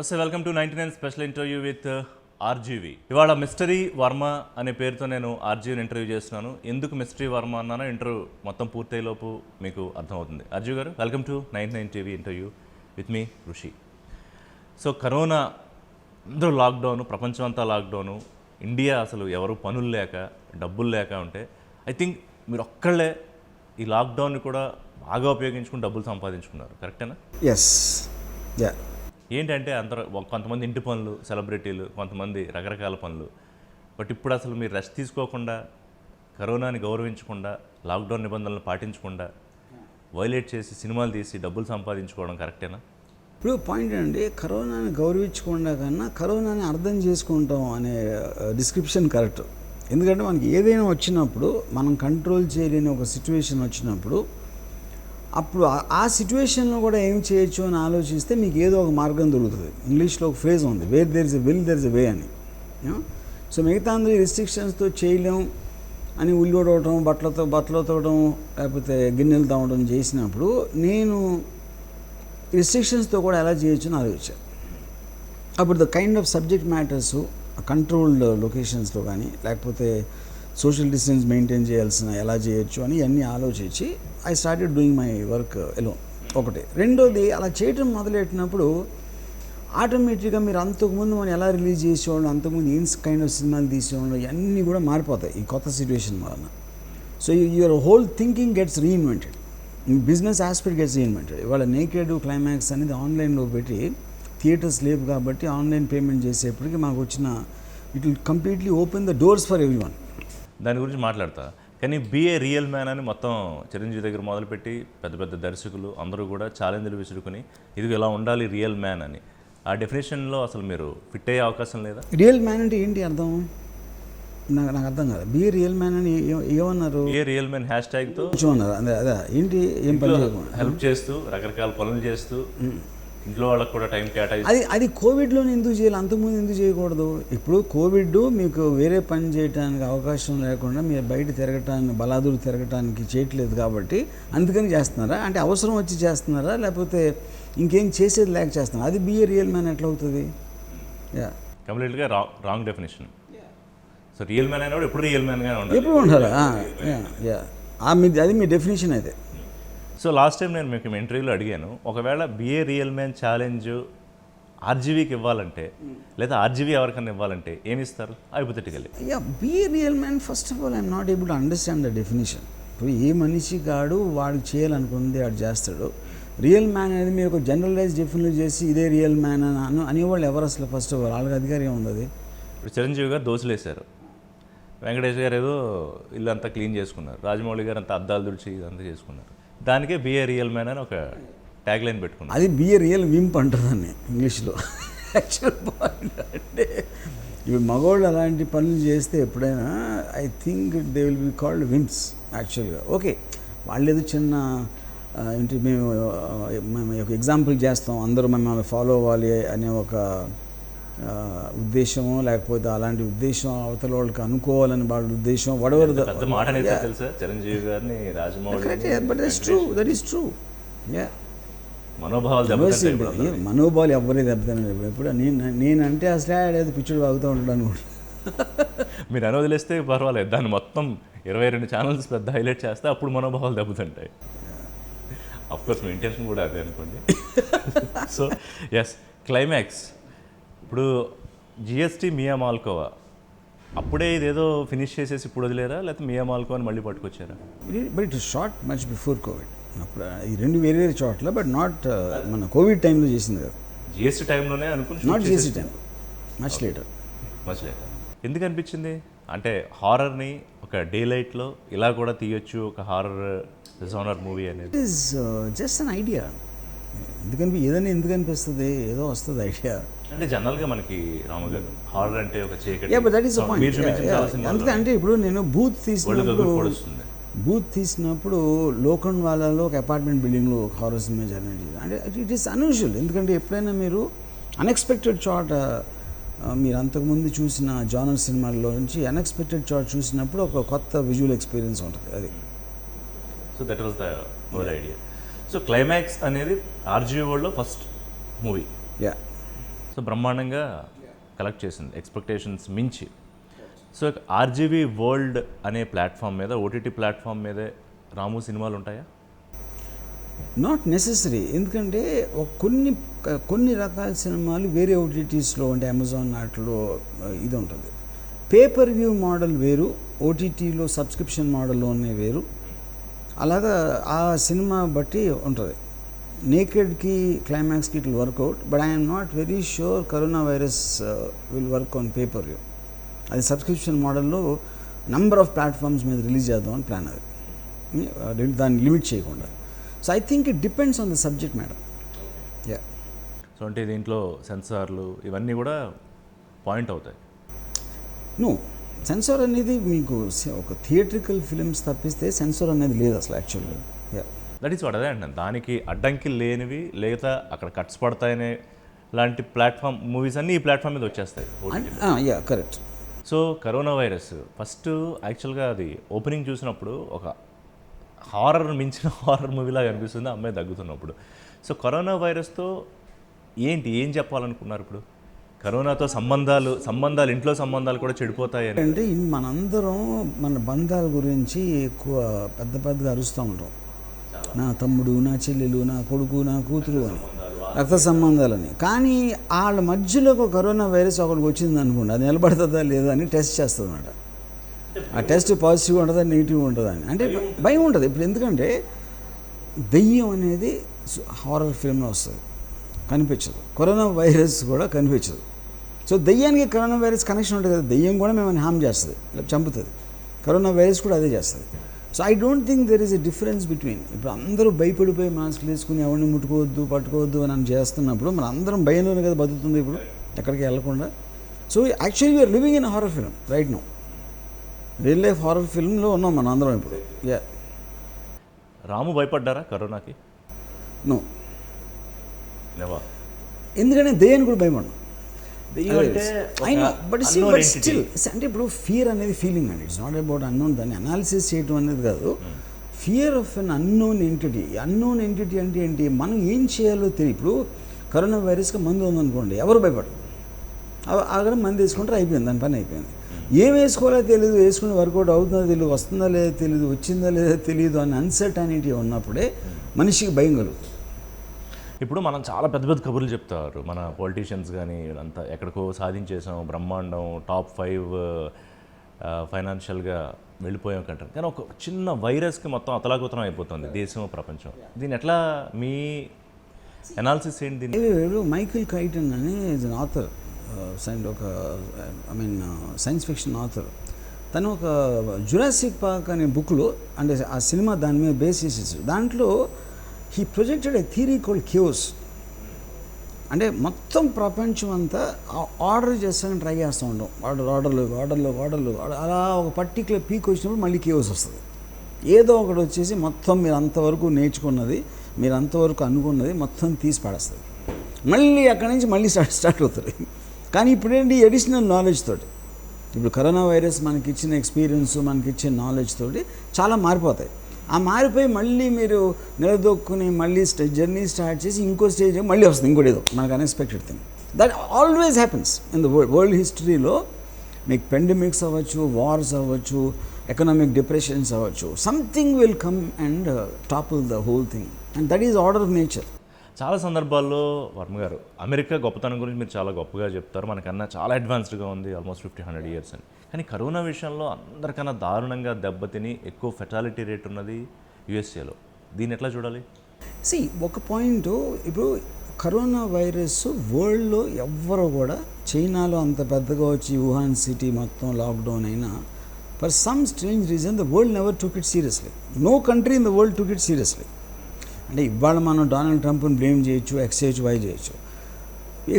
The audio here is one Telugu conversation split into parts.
నమస్తే, welcome to 99 special interview with RGV. ఇవాళ మిస్టరీ వర్మ అనే పేరుతో నేను ఆర్జీవిని ఇంటర్వ్యూ చేస్తున్నాను. ఎందుకు మిస్టరీ వర్మ అన్నానో ఇంటర్వ్యూ మొత్తం పూర్తయ్యేలోపు మీకు అర్థమవుతుంది. ఆర్జీవి గారు, welcome to 99 TV interview with me Rishi. So corona, అందరూ లాక్డౌను, ప్రపంచం అంతా లాక్డౌను, ఇండియా అసలు ఎవరు పనులు లేక డబ్బులు లేక ఉంటే ఐ థింక్ మీరు ఒక్కళ్ళే ఈ లాక్డౌన్ని కూడా బాగా ఉపయోగించుకుని డబ్బులు సంపాదించుకున్నారు. కరెక్టేనా? ఎస్. యా. ఏంటంటే అందరూ కొంతమంది ఇంటి పనులు, సెలబ్రిటీలు, కొంతమంది రకరకాల పనులు. బట్ ఇప్పుడు అసలు మీరు రెస్ట్ తీసుకోకుండా, కరోనాని గౌరవించకుండా, లాక్డౌన్ నిబంధనలు పాటించకుండా, వైలేట్ చేసి సినిమాలు తీసి డబ్బులు సంపాదించుకోవడం కరెక్టేనా? ఇప్పుడు పాయింట్ అండి, కరోనాని గౌరవించకుండా కన్నా కరోనాని అర్థం చేసుకుంటాం అనే డిస్క్రిప్షన్ కరెక్ట్. ఎందుకంటే మనకి ఏదైనా వచ్చినప్పుడు, మనం కంట్రోల్ చేయలేని ఒక సిచ్యువేషన్ వచ్చినప్పుడు, అప్పుడు ఆ సిచ్యువేషన్లో కూడా ఏం చేయొచ్చు అని ఆలోచిస్తే మీకు ఏదో ఒక మార్గం దొరుకుతుంది. ఇంగ్లీష్లో ఒక ఫ్రేజ్ ఉంది, where there is a will there is a way అని. సో మిగతా అందరూ రిస్ట్రిక్షన్స్తో చేయలేం అని ఉల్లిగొడవటం, బట్టలు తోవడం, లేకపోతే గిన్నెలు తవ్వడం చేసినప్పుడు నేను రిస్ట్రిక్షన్స్తో కూడా ఎలా చేయొచ్చు అని ఆలోచించాను. అప్పుడు the kind of subject matters controlled లొకేషన్స్లో కానీ, లేకపోతే సోషల్ డిస్టెన్స్ మెయింటైన్ చేయాల్సిన ఎలా చేయొచ్చు అని అన్నీ ఆలోచించి I started doing my work alone. ఒకటి. రెండోది, అలా చేయటం మొదలెట్టినప్పుడు ఆటోమేటిక్గా మీరు అంతకుముందు మనం ఎలా రిలీజ్ చేసేవాళ్ళు, అంతకుముందు ఏం కైండ్ ఆఫ్ సినిమాలు తీసేవాళ్ళు, ఇవన్నీ కూడా మారిపోతాయి ఈ కొత్త సిచ్యువేషన్ వలన. So your whole thinking gets reinvented, business aspect gets reinvented. ఇవాళ నేకెడ్ క్లైమాక్స్ అనేది ఆన్లైన్లో పెట్టి, థియేటర్స్ లేవు కాబట్టి ఆన్లైన్ పేమెంట్ చేసేప్పటికి మాకు వచ్చిన it will completely open the doors for every one. దాని గురించి మాట్లాడతా. కానీ బిఏ రియల్ మ్యాన్ అని మొత్తం చిరంజీవి దగ్గర మొదలుపెట్టి పెద్ద పెద్ద దర్శకులు అందరూ కూడా ఛాలెంజ్లు విసురుకుని ఇది ఇలా ఉండాలి రియల్ మ్యాన్ అని. ఆ డెఫినేషన్లో అసలు మీరు ఫిట్ అయ్యే అవకాశం లేదా? రియల్ మ్యాన్ అంటే ఏంటి అర్థం? నాకు అర్థం కాదు. బి రియల్ మ్యాన్ అని ఏమన్నారు? ఏ రియల్ మ్యాన్ హ్యాష్ ట్యాగ్తో అన్నారు. అదే ఏంటి, ఏం పని హెల్ప్ చేస్తూ, రకరకాల పనులు చేస్తూ, ఇంట్లో వాళ్ళకి కూడా టైం కేటాయి. అది కోవిడ్లోనే ఎందుకు చేయాలి, అంతకుముందు ఎందుకు చేయకూడదు? ఇప్పుడు కోవిడ్ మీకు వేరే పని చేయడానికి అవకాశం లేకుండా మీరు బయట తిరగటానికి, బలాదులు తిరగటానికి చేయట్లేదు కాబట్టి అందుకని చేస్తున్నారా? అంటే అవసరం వచ్చి చేస్తున్నారా, లేకపోతే ఇంకేం చేసేది లేక చేస్తున్నారా? అది బిఏ రియల్ మ్యాన్ ఎట్లా అవుతుంది? యా, కంప్లీట్గా wrong definition. So real man అయినప్పుడు ఎప్పుడు రియల్ మ్యాన్గా ఉండాలి, ఎప్పుడు ఉండాలి. అది మీ డెఫినేషన్ అయితే. సో లాస్ట్ టైం నేను మీకు ఇంటర్వ్యూలో అడిగాను, ఒకవేళ బిఏ రియల్ మ్యాన్ ఛాలెంజ్ ఆర్జీవీకి ఇవ్వాలంటే, లేదా ఆర్జీవీ ఎవరికైనా ఇవ్వాలంటే ఏమి ఇస్తారు hypothetically? Be a real man, first of all I'm not able to understand the definition. ఇప్పుడు ఏ మనిషి కాడు వాడు చేయాలనుకుంది వాడు చేస్తాడు. రియల్ మ్యాన్ అనేది మీరు ఒక జనరలైజ్ డెఫినేషన్ చేసి ఇదే రియల్ మ్యాన్ అని అనేవాళ్ళు ఎవరు అసలు? ఫస్ట్ ఆఫ్ ఆల్ వాళ్ళకి అధికారం ఏముంది? ఇప్పుడు చిరంజీవి గారు దోశలేశారు, వెంకటేష్ గారు ఏదో ఇల్లు అంతా క్లీన్ చేసుకున్నారు, రాజమౌళి గారు అంతా అద్దాలు తుడిచి ఇదంతా చేసుకున్నారు. దానికే బిఏ రియల్ మ్యాన్ అని ఒక ట్యాగ్ లైన్ పెట్టుకున్నారు. అది బిఏ రియల్ వింప్ అంటుందండి ఇంగ్లీష్లో. యాక్చువల్ పాయింట్ అంటే ఇప్పుడు మగవాళ్ళు అలాంటి పనులు చేస్తే ఎప్పుడైనా I think they will be called wimps యాక్చువల్గా. ఓకే, వాళ్ళు ఏదో చిన్న ఏంటి, మేము ఒక ఎగ్జాంపుల్ చేస్తాం, అందరూ మమ్మల్ని ఫాలో అవ్వాలి అనే ఒక ఉద్దేశమో, లేకపోతే అలాంటి ఉద్దేశం అవతల వాళ్ళకి అనుకోవాలని వాళ్ళ ఉద్దేశం, వడవర్ పెద్ద మాట తెలుసా చిరంజీవి గారిని, Rajamouli. But that's true, that is true. Yeah, మనోభావాలు ఎవరే దెబ్బతిన్నారు. ఇప్పుడు నేనంటే అసలే ఆడేది పిచ్చుడు వాగుతూ ఉంటాను. మీరు అని వదిలేస్తే పర్వాలేదు, దాన్ని మొత్తం 22 ఛానల్స్ పెద్ద హైలైట్ చేస్తే అప్పుడు మనోభావాలు దెబ్బతింటాయి. అఫ్కోర్స్ మీ ఇంటెన్షన్ కూడా అదే అనుకోండి. So yes, climax. ఇప్పుడు జిఎస్టీ మియా మాల్కోవా అప్పుడే ఇదేదో ఫినిష్ చేసేసి ఇప్పుడు వదిలేరా, లేకపోతే మియా మాల్కోవాని మళ్ళీ పట్టుకొచ్చారా? But it shot much before covid. అప్పుడు ఈ రెండు వేరే వేరే చోట్ల, బట్ నాట్ మన కోవిడ్ టైంలో చేసింది కదా. జిఎస్టీ టైంలోనే అనుకుని, not GST time, much later. ఎందుకు అనిపించింది అంటే హారర్ని ఒక డే లైట్లో ఇలా కూడా తీయొచ్చు, ఒక హారర్ జోనర్ మూవీ అనేది? It is just an idea. ఏదైనా ఎందుకు అనిపిస్తుంది, ఏదో వస్తుంది ఐడియా. అంటే జనరల్గా మనకి రాము గారు హారర్ అంటే ఒక చీకటి. That is the point. అందుకంటే ఇప్పుడు నేను బూత్ తీసినప్పుడు లోఖండ్ వాళ్ళలో ఒక అపార్ట్మెంట్ బిల్డింగ్లో ఒక హారర్ సినిమా జనరేట్ చేయాలి అంటే ఇట్ ఈస్ అన్యూజువల్. ఎందుకంటే ఎప్పుడైనా మీరు అన్ఎక్స్పెక్టెడ్ చోట, మీరు అంతకుముందు చూసిన జానర్ సినిమాల్లో నుంచి అన్ఎక్స్పెక్టెడ్ చోట చూసినప్పుడు ఒక కొత్త విజువల్ ఎక్స్పీరియన్స్ ఉంటుంది. అది so that was the whole idea. So climax అనేది ఆర్జీవీ వరల్డ్లో ఫస్ట్ మూవీ. యా, సో బ్రహ్మాండంగా కలెక్ట్ చేసింది, ఎక్స్పెక్టేషన్స్ మించి. సో ఆర్జీవీ వరల్డ్ అనే ప్లాట్ఫామ్ మీద, ఓటీటీ ప్లాట్ఫామ్ మీదే రాము సినిమాలు ఉంటాయా? Not necessary. ఎందుకంటే కొన్ని రకాల సినిమాలు వేరే ఓటీటీస్లో అంటే అమెజాన్ వాటిలో ఇది ఉంటుంది. పేపర్ వ్యూ మోడల్ వేరు, ఓటీటీలో సబ్స్క్రిప్షన్ మోడల్లో ఉన్నాయి వేరు. అలాగా ఆ సినిమా బట్టి ఉంటుంది. నేకెడ్కి క్లైమాక్స్కి it will work out, but I'm not very sure corona virus will work on pay per view. అది సబ్స్క్రిప్షన్ మోడల్లో నంబర్ ఆఫ్ ప్లాట్ఫామ్స్ మీద రిలీజ్ చేద్దాం అని ప్లాన్. అది దాన్ని లిమిట్ చేయకుండా. So I think it depends on the subject matter. Yeah. So అంటే దీంట్లో సెన్సార్లు ఇవన్నీ కూడా పాయింట్ అవుతాయి. నో, సెన్సార్ అనేది మీకు ఒక థియేట్రికల్ ఫిలిమ్స్ తప్పిస్తే సెన్సార్ అనేది లేదు అసలు యాక్చువల్గా. యా, దట్ ఈస్ వాట్ అదే అంటున్నాను. దానికి అడ్డంకి లేనివి లేదా అక్కడ కట్స్ పడతాయనే లాంటి ప్లాట్ఫామ్ మూవీస్ అన్నీ ఈ ప్లాట్ఫామ్ మీద వచ్చేస్తాయి. Yeah, correct. So corona virus first యాక్చువల్గా అది ఓపెనింగ్ చూసినప్పుడు ఒక హారర్ మించిన హారర్ మూవీలాగా అనిపిస్తుంది అమ్మాయి దగ్గుతున్నప్పుడు. సో కరోనా వైరస్తో ఏం చెప్పాలనుకున్నారు ఇప్పుడు? కరోనాతో సంబంధాలు ఇంట్లో సంబంధాలు కూడా చెడిపోతాయని అంటే మనందరం మన బంధాల గురించి ఎక్కువ పెద్దగా అరుస్తూ ఉంటాం. నా తమ్ముడు, నా చెల్లెలు, నా కొడుకు, నా కూతురు అని, రక్త సంబంధాలని. కానీ వాళ్ళ మధ్యలో ఒక కరోనా వైరస్ ఒకరికి వచ్చింది అనుకోండి, అది నిలబడుతుందా లేదా అని టెస్ట్ చేస్తుంది అన్నమాట. ఆ టెస్ట్ పాజిటివ్ ఉంటుందా నెగిటివ్ ఉంటుందా అని, అంటే భయం ఉంటుంది. ఇప్పుడు ఎందుకంటే దెయ్యం అనేది హారర్ ఫిల్మ్లో వస్తుంది, కనిపించదు. కరోనా వైరస్ కూడా కనిపించదు. సో దెయ్యానికి కరోనా వైరస్ కనెక్షన్ ఉంటుంది కదా. దెయ్యం కూడా మిమ్మల్ని హామ్ చేస్తుంది, చంపుతుంది. కరోనా వైరస్ కూడా అదే చేస్తుంది. So I don't think there is a difference between. ఇప్పుడు అందరూ భయపడిపోయి మాస్కులు వేసుకుని ఎవరిని ముట్టుకోవద్దు, పట్టుకోవద్దు అని చేస్తున్నప్పుడు మన అందరం భయంలోనే కదా బతుకుతుంది ఇప్పుడు, ఎక్కడికి వెళ్ళకుండా. So actually we're living in horror film right now. Real life horror ఫిల్మ్లో ఉన్నాం మన అందరం ఇప్పుడు. యా. రాము భయపడ్డారా కరోనాకి? నో, ఎందుకంటే దెయ్యాన్ని కూడా భయపడ్డాం. అంటే ఇప్పుడు ఫియర్ అనేది ఫీలింగ్ అండి. It's not about unknown. దాన్ని అనాలిసిస్ చేయడం అనేది కాదు. Fear of an unknown entity. Unknown entity అంటే ఏంటి? మనం ఏం చేయాలో తెలియదు. ఇప్పుడు కరోనా వైరస్కి మందు ఉందనుకోండి, ఎవరు భయపడరు. అక్కడ మందు వేసుకుంటారు, అయిపోయింది, దాని పని అయిపోయింది. ఏం వేసుకోవాలో తెలియదు, వేసుకుని వర్కౌట్ అవుతుందో తెలియదు, వస్తుందా లేదా తెలియదు, వచ్చిందా లేదా తెలియదు అని అన్సర్టనిటీ ఉన్నప్పుడే మనిషికి భయం కలుగుతుంది. ఇప్పుడు మనం చాలా పెద్ద పెద్ద కబుర్లు చెప్తారు మన పొలిటీషియన్స్, కానీ అంతా ఎక్కడికో సాధించేసాం, బ్రహ్మాండం, టాప్ 5 ఫైనాన్షియల్గా వెళ్ళిపోయాం కంటారు. కానీ ఒక చిన్న వైరస్కి మొత్తం అతలాకుతలం అయిపోతుంది దేశం, ప్రపంచం. దీని ఎట్లా మీ అనాలిసిస్ ఏంటి? మైకిల్ క్రైటన్ అని ఆథర్, ఒక సైన్స్ ఫిక్షన్ ఆథర్. తను ఒక జురాసిక్ పార్క్ అనే బుక్లో, అంటే ఆ సినిమా దాని మీద బేస్ చేసేసి, దాంట్లో he projected a theory called caves. అంటే మొత్తం ప్రపంచం అంతా ఆర్డర్ చేస్తానని ట్రై చేస్తూ ఉంటాం. ఆర్డర్లు అలా ఒక పర్టికులర్ పీక్ వచ్చినప్పుడు మళ్ళీ కేవ్స్ వస్తుంది. ఏదో ఒకటి వచ్చేసి మొత్తం మీరు అంతవరకు నేర్చుకున్నది, మీరు అంతవరకు అనుకున్నది మొత్తం తీసి పడేస్తుంది. మళ్ళీ అక్కడి నుంచి మళ్ళీ స్టార్ట్ అవుతుంది. కానీ ఇప్పుడేంటి, అడిషనల్ నాలెడ్జ్ తోటి, ఇప్పుడు కరోనా వైరస్ మనకిచ్చిన ఎక్స్పీరియన్స్, మనకిచ్చే నాలెడ్జ్ తోటి చాలా మారిపోతాయి. ఆ మారిపోయి మళ్ళీ మీరు నిలదొక్కుని మళ్ళీ జర్నీ స్టార్ట్ చేసి ఇంకో స్టేజ్ మళ్ళీ వస్తుంది, ఇంకోటి ఏదో మనకు unexpected thing. That always happens in the world హిస్టరీలో. మీకు పెండమిక్స్ అవ్వచ్చు, వార్స్ అవ్వచ్చు, ఎకనామిక్ డిప్రెషన్స్ అవ్వచ్చు, something will come and topple the whole thing, and that is order of nature. చాలా సందర్భాల్లో వర్మ గారు అమెరికా గొప్పతనం గురించి మీరు చాలా గొప్పగా చెప్తారు, మనకన్నా చాలా అడ్వాన్స్డ్గా ఉంది, ఆల్మోస్ట్ 50-100 years అని. కానీ కరోనా విషయంలో అందరికన్నా దారుణంగా దెబ్బతిని ఎక్కువ ఫెటాలిటీ రేట్ ఉన్నది యుఎస్ఏలో. దీన్ని ఎట్లా చూడాలి? ఒక పాయింట్, ఇప్పుడు కరోనా వైరస్ వరల్డ్లో ఎవ్వరూ కూడా, చైనాలో అంత పెద్దగా వచ్చి వుహాన్ సిటీ మొత్తం లాక్డౌన్ అయినా, for some strange reason the world never took it seriously. No country in the world took it seriously. అంటే ఇవాళ మనం డొనాల్డ్ ట్రంప్ని బ్లేమ్ చేయొచ్చు, ఎక్స్ చేయొచ్చు, వై చేయొచ్చు.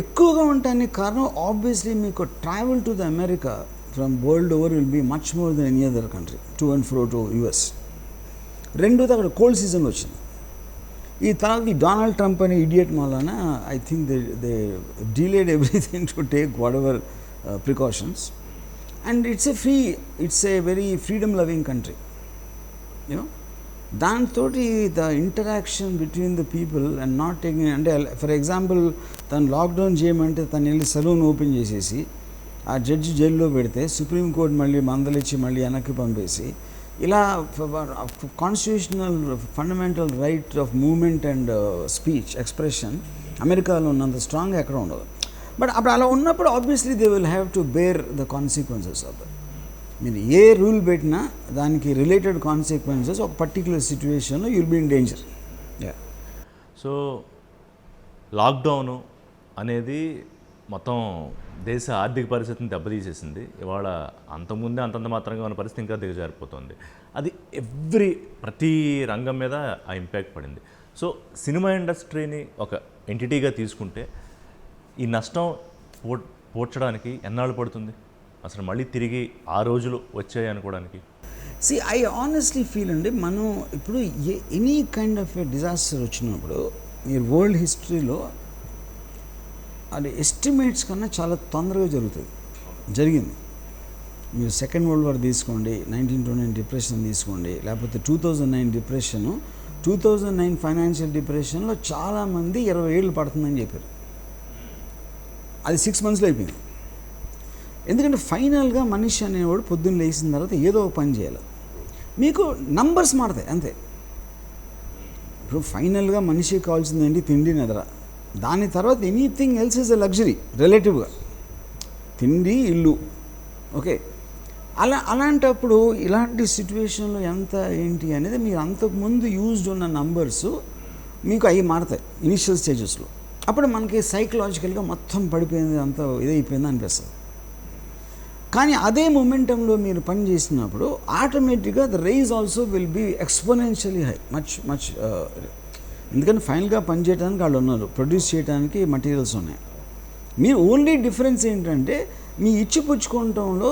ఎక్కువగా ఉండటానికి కారణం ఆబ్వియస్లీ మీకు travel to the America from world over will be much more then any other country, to and fro to US. రెండోది అక్కడ కోల్డ్ సీజన్ వచ్చింది. ఈ తర్వాత ఈ డొనాల్డ్ ట్రంప్ అనే ఇడియట్ వలన I think they delayed everything to take what ever precautions. And it's a very freedom loving country, you know. దాంతో the interaction between the people and not taking, అంటే ఫర్ ఎగ్జాంపుల్ తను లాక్డౌన్ చేయమంటే తను వెళ్ళి సలూన్ ఓపెన్ చేసేసి ఆ జడ్జి జైల్లో పెడితే సుప్రీంకోర్టు మళ్ళీ మందలిచ్చి మళ్ళీ వెనక్కి పంపేసి, ఇలా constitutional fundamental right of movement and speech expression అమెరికాలో ఉన్నంత స్ట్రాంగ్ ఎక్కడ ఉండదు. బట్ అప్పుడు అలా ఉన్నప్పుడు obviously they will have to bear the consequences of that. మీరు ఏ రూల్ పెట్టినా దానికి రిలేటెడ్ కాన్సిక్వెన్సెస్ ఒక పర్టికులర్ సిచ్యువేషన్లో you'll be in danger. So lockdown అనేది మొత్తం దేశ ఆర్థిక పరిస్థితిని దెబ్బతీసేసింది. ఇవాళ అంతకుముందే అంతంత మాత్రంగా ఉన్న పరిస్థితి ఇంకా దిగజారిపోతుంది. అది ప్రతి రంగం మీద ఆ ఇంపాక్ట్ పడింది. సో సినిమా ఇండస్ట్రీని ఒక ఎంటిటీగా తీసుకుంటే ఈ నష్టం పోడ్చడానికి ఎన్నాళ్ళు పడుతుంది? అసలు మళ్ళీ తిరిగి ఆ రోజులు వచ్చాయి అనుకోవడానికి. ఐ ఆనెస్ట్లీ ఫీల్ అండి, మనం ఇప్పుడు any kind of a disaster వచ్చినప్పుడు మీరు వరల్డ్ హిస్టరీలో అది ఎస్టిమేట్స్ కన్నా చాలా తొందరగా జరిగింది. మీరు సెకండ్ వరల్డ్ వార్ తీసుకోండి, 1929 డిప్రెషన్ తీసుకోండి, లేకపోతే 2009 డిప్రెషను, 2009 ఫైనాన్షియల్ డిప్రెషన్లో చాలామంది 20 ఏళ్ళు పడుతుందని చెప్పారు. అది 6 monthsలో అయిపోయింది. ఎందుకంటే ఫైనల్గా మనిషి అనేవాడు పొద్దున్న లేచిన తర్వాత ఏదో ఒక పని చేయాలి. మీకు నంబర్స్ మారుతాయి అంతే. ఇప్పుడు ఫైనల్గా మనిషికి కావాల్సింది ఏంటి? తిండి, నిద్ర. దాని తర్వాత anything else is a luxury రిలేటివ్గా. తిండి, ఇల్లు, ఓకే. అలాంటప్పుడు ఇలాంటి సిచ్యువేషన్లో ఎంత ఏంటి అనేది మీరు అంతకుముందు యూజ్డ్ ఉన్న నంబర్స్ మీకు అవి మారుతాయి ఇనిషియల్ స్టేజెస్లో. అప్పుడు మనకి సైకలాజికల్గా మొత్తం పడిపోయింది, అంత ఇదైపోయింది అనిపిస్తుంది. కానీ అదే మొమెంటంలో మీరు పని చేసినప్పుడు ఆటోమేటిక్గా the rise also will be exponentially high, much. ఎందుకంటే ఫైనల్గా పని చేయడానికి వాళ్ళు ఉన్నారు, ప్రొడ్యూస్ చేయడానికి మటీరియల్స్ ఉన్నాయి. మీరు ఓన్లీ డిఫరెన్స్ ఏంటంటే మీ ఇచ్చిపుచ్చుకోవటంలో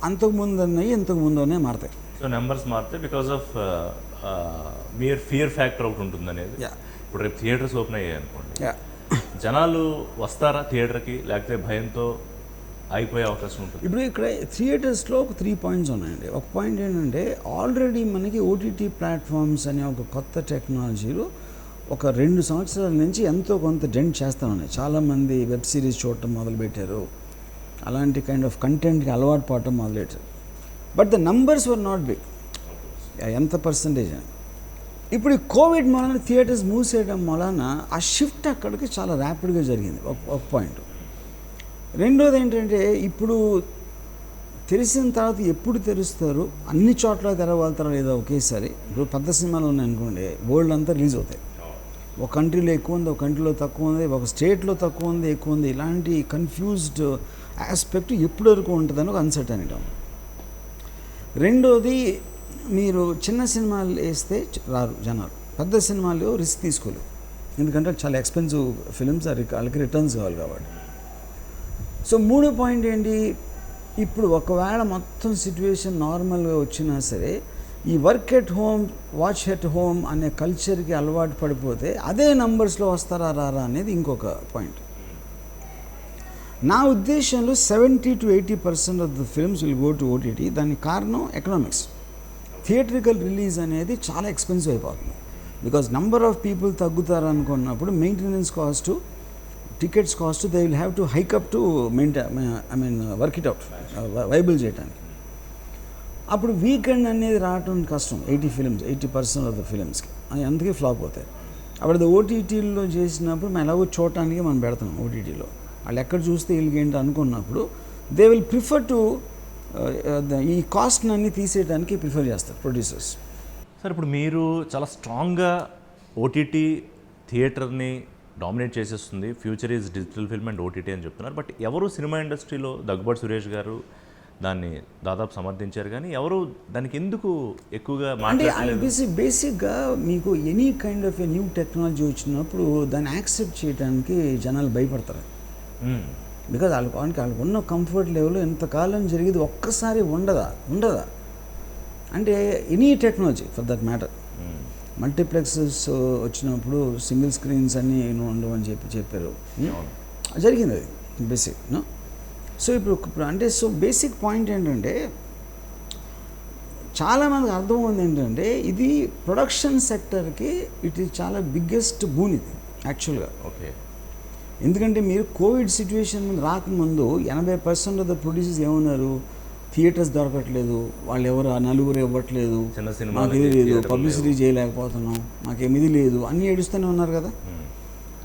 అంతకుముందు అన్నవి ఇంతకుముందు అనే మారుతాయి. సో నెంబర్స్ మారుతాయి బికాస్ ఆఫ్ మీరు ఫియర్ ఫ్యాక్టర్ ఒకటి ఉంటుంది అనేది. ఇప్పుడు రేపు థియేటర్స్ ఓపెన్ అయ్యాయి అనుకోండి, జనాలు వస్తారా థియేటర్కి, లేకపోతే భయంతో అయిపోయే అవకాశం ఉంటుంది? ఇప్పుడు ఇక్కడ థియేటర్స్లో ఒక 3 points ఉన్నాయండి. ఒక పాయింట్ ఏంటంటే ఆల్రెడీ మనకి ఓటీటీ ప్లాట్ఫామ్స్ అనే ఒక కొత్త టెక్నాలజీలు ఒక 2 సంవత్సరాల నుంచి ఎంతో కొంత డెంట్ చేస్తూ ఉన్నాయి. చాలామంది వెబ్ సిరీస్ చూడటం మొదలుపెట్టారు, అలాంటి కైండ్ ఆఫ్ కంటెంట్కి అలవాటు పడటం మొదలెట్టారు. But the numbers were not big. ఎంత పర్సంటేజ్ అని. ఇప్పుడు ఈ కోవిడ్ మూలన థియేటర్స్ మూసేయడం వలన ఆ షిఫ్ట్ అక్కడికి చాలా ర్యాపిడ్గా జరిగింది. ఒక పాయింట్. రెండోది ఏంటంటే ఇప్పుడు తెలిసిన తర్వాత ఎప్పుడు తెరుస్తారు, అన్ని చోట్ల తెరవాళ్తారో లేదో ఒకేసారి. ఇప్పుడు పెద్ద సినిమాలు ఉన్నాయనుకోండి, వరల్డ్ అంతా రిలీజ్ అవుతాయి. ఒక కంట్రీలో ఎక్కువ ఉంది, ఒక కంట్రీలో తక్కువ ఉంది, ఒక స్టేట్లో తక్కువ ఉంది, ఎక్కువ ఉంది. ఇలాంటి కన్ఫ్యూజ్డ్ ఆస్పెక్ట్ ఎప్పటి వరకు ఉంటుందని ఒక అన్సర్టనిటీ ఉంది. రెండోది, మీరు చిన్న సినిమాలు వేస్తే రారు జనాలు, పెద్ద సినిమాలు రిస్క్ తీసుకోలేవు. ఎందుకంటే చాలా ఎక్స్పెన్సివ్ ఫిలిమ్స్, వాళ్ళకి రిటర్న్స్ కావాలి కాబట్టి. సో 3 పాయింట్ ఏంటి, ఇప్పుడు ఒకవేళ మొత్తం సిచ్యువేషన్ నార్మల్గా వచ్చినా సరే ఈ work at home, watch at home అనే కల్చర్కి అలవాటు పడిపోతే అదే నంబర్స్లో వస్తారా రారా అనేది ఇంకొక పాయింట్. నా ఉద్దేశంలో 70 to 80% of the films will go to OTT. దానికి కారణం ఎకనామిక్స్. థియేట్రికల్ రిలీజ్ అనేది చాలా ఎక్స్పెన్సివ్ అయిపోతుంది. బికాజ్ నంబర్ ఆఫ్ పీపుల్ తగ్గుతారు అనుకున్నప్పుడు maintenance cost, tickets cost they will have to hike up to work it out, viable చేయడానికి. అప్పుడు వీకెండ్ అనేది రావటం కష్టం. 80% ఆఫ్ ద ఫిలిమ్స్కి అందుకే ఫ్లాప్ అవుతాయి. అప్పుడు అది ఓటీటీలో చేసినప్పుడు మేము ఎలాగో చూడటానికి మనం పెడతాం ఓటీటీలో. వాళ్ళు ఎక్కడ చూస్తే వీళ్ళకి ఏంటి అనుకున్నప్పుడు దే విల్ ప్రిఫర్ టు ఈ కాస్ట్ని అన్నీ తీసేయడానికి ప్రిఫర్ చేస్తారు ప్రొడ్యూసర్స్. సార్, ఇప్పుడు మీరు చాలా స్ట్రాంగ్గా ఓటీటీ థియేటర్ని డామినేట్ చేసేస్తుంది, future is digital film and OTT అని చెప్తున్నారు. బట్ ఎవరు సినిమా ఇండస్ట్రీలో, దగ్గుబాటి సురేష్ గారు దాన్ని దాదాపు సమర్థించారు, కానీ ఎవరు దానికి ఎందుకు ఎక్కువగా అంటే బేసిక్గా మీకు any kind of a new technology వచ్చినప్పుడు దాన్ని యాక్సెప్ట్ చేయడానికి జనాలు భయపడతారు. బికాజ్ వాళ్ళకి ఉన్న కంఫర్ట్ లెవెల్ ఎంతకాలం జరిగేది ఒక్కసారి ఉండదా అంటే any technology for that matter. Multiplexes వచ్చినప్పుడు సింగిల్ స్క్రీన్స్ అన్నీ ఉండవని చెప్పారు, జరిగింది అది బేసిక్. సో ఇప్పుడు అంటే బేసిక్ పాయింట్ ఏంటంటే చాలామందికి అర్థమైంది ఏంటంటే ఇది ప్రొడక్షన్ సెక్టర్కి ఇట్ ఈస్ చాలా బిగ్గెస్ట్ బూన్ ఇది యాక్చువల్గా. ఓకే. ఎందుకంటే మీరు కోవిడ్ సిచ్యువేషన్ రాకముందు 80% ఆఫ్ ద ప్రొడ్యూసర్స్ ఏమన్నారు, థియేటర్స్ దొరకట్లేదు, వాళ్ళు ఎవరు ఆ నలుగురు ఇవ్వట్లేదు, మాకు ఇది లేదు, పబ్లిసిటీ చేయలేకపోతున్నాం, మాకేమి ఇది లేదు అన్నీ ఏడుస్తూనే ఉన్నారు కదా.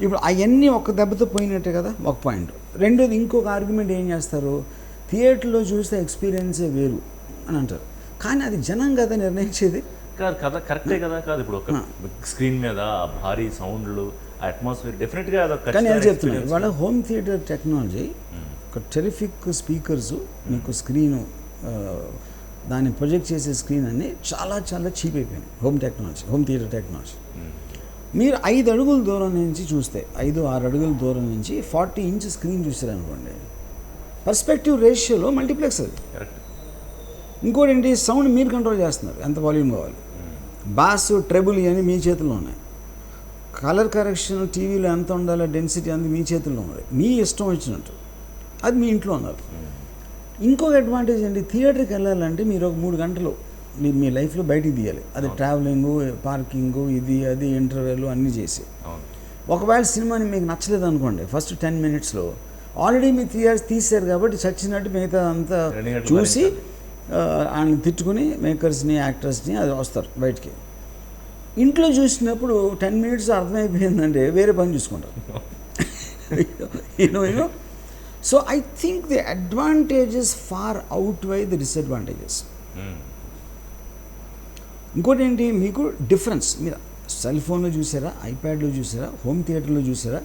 ఇప్పుడు అవన్నీ ఒక దెబ్బతో పోయినట్టే కదా, ఒక పాయింట్. రెండోది ఇంకొక ఆర్గ్యుమెంట్ ఏం చేస్తారు, థియేటర్లో చూస్తే ఎక్స్పీరియన్సే వేరు అని అంటారు. కానీ అది జనం కదా నిర్ణయించేది. కాదు కదా, కరెక్టే కదా. కాదు ఇప్పుడు ఒక స్క్రీన్ మీద భారీ సౌండ్లు, అట్మాస్ఫియర్ డెఫినెట్గా అదొక. కానీ నేను చెప్తున్నాను ఇవాళ హోమ్ థియేటర్ టెక్నాలజీ, ఒక టెరిఫిక్ స్పీకర్సు, మీకు స్క్రీను దాన్ని ప్రొజెక్ట్ చేసే స్క్రీన్ అన్నీ చాలా చాలా చీప్ అయిపోయింది. హోమ్ థియేటర్ టెక్నాలజీ మీరు 5 అడుగుల దూరం నుంచి చూస్తే, 5-6 అడుగుల దూరం నుంచి 40 ఇంచ్ స్క్రీన్ చూసారనుకోండి, పర్స్పెక్టివ్ రేషియోలో మల్టీప్లెక్స్ అది. కరెక్ట్. ఇంకోటి ఏంటి, సౌండ్ మీరు కంట్రోల్ చేస్తున్నారు, ఎంత వాల్యూమ్ కావాలి, బాస్ ట్రెబుల్ ఇవన్నీ మీ చేతుల్లో ఉన్నాయి, కలర్ కరెక్షన్ టీవీలో ఎంత ఉండాలో డెన్సిటీ అంది మీ చేతుల్లో ఉంది, మీ ఇష్టం వచ్చినట్టు అది మీ ఇంట్లో ఉన్నారు. ఇంకొక అడ్వాంటేజ్ ఏంటి, థియేటర్కి వెళ్ళాలంటే మీరు ఒక 3 గంటలు మీ లైఫ్లో బయటికి తీయాలి. అది ట్రావెలింగు, పార్కింగు, ఇది అది ఇంటర్వెల్ అన్నీ చేసి. ఒకవేళ సినిమాని మీకు నచ్చలేదు అనుకోండి, ఫస్ట్ 10 మినిట్స్లో ఆల్రెడీ మీ 3 hours తీశారు కాబట్టి చచ్చినట్టు మిగతా అంతా చూసి ఆయన తిట్టుకుని మేకర్స్ని యాక్టర్స్ని అది వస్తారు బయటికి. ఇంట్లో చూసినప్పుడు 10 మినిట్స్ అర్థమైపోయిందంటే వేరే పని చూసుకుంటారు. You know so I think the advantages far outweigh the disadvantages. ఇంకోటి ఏంటి, మీకు డిఫరెన్స్ మీరు సెల్ ఫోన్లో చూసారా, ఐప్యాడ్లో చూసారా, హోమ్ థియేటర్లో చూసారా,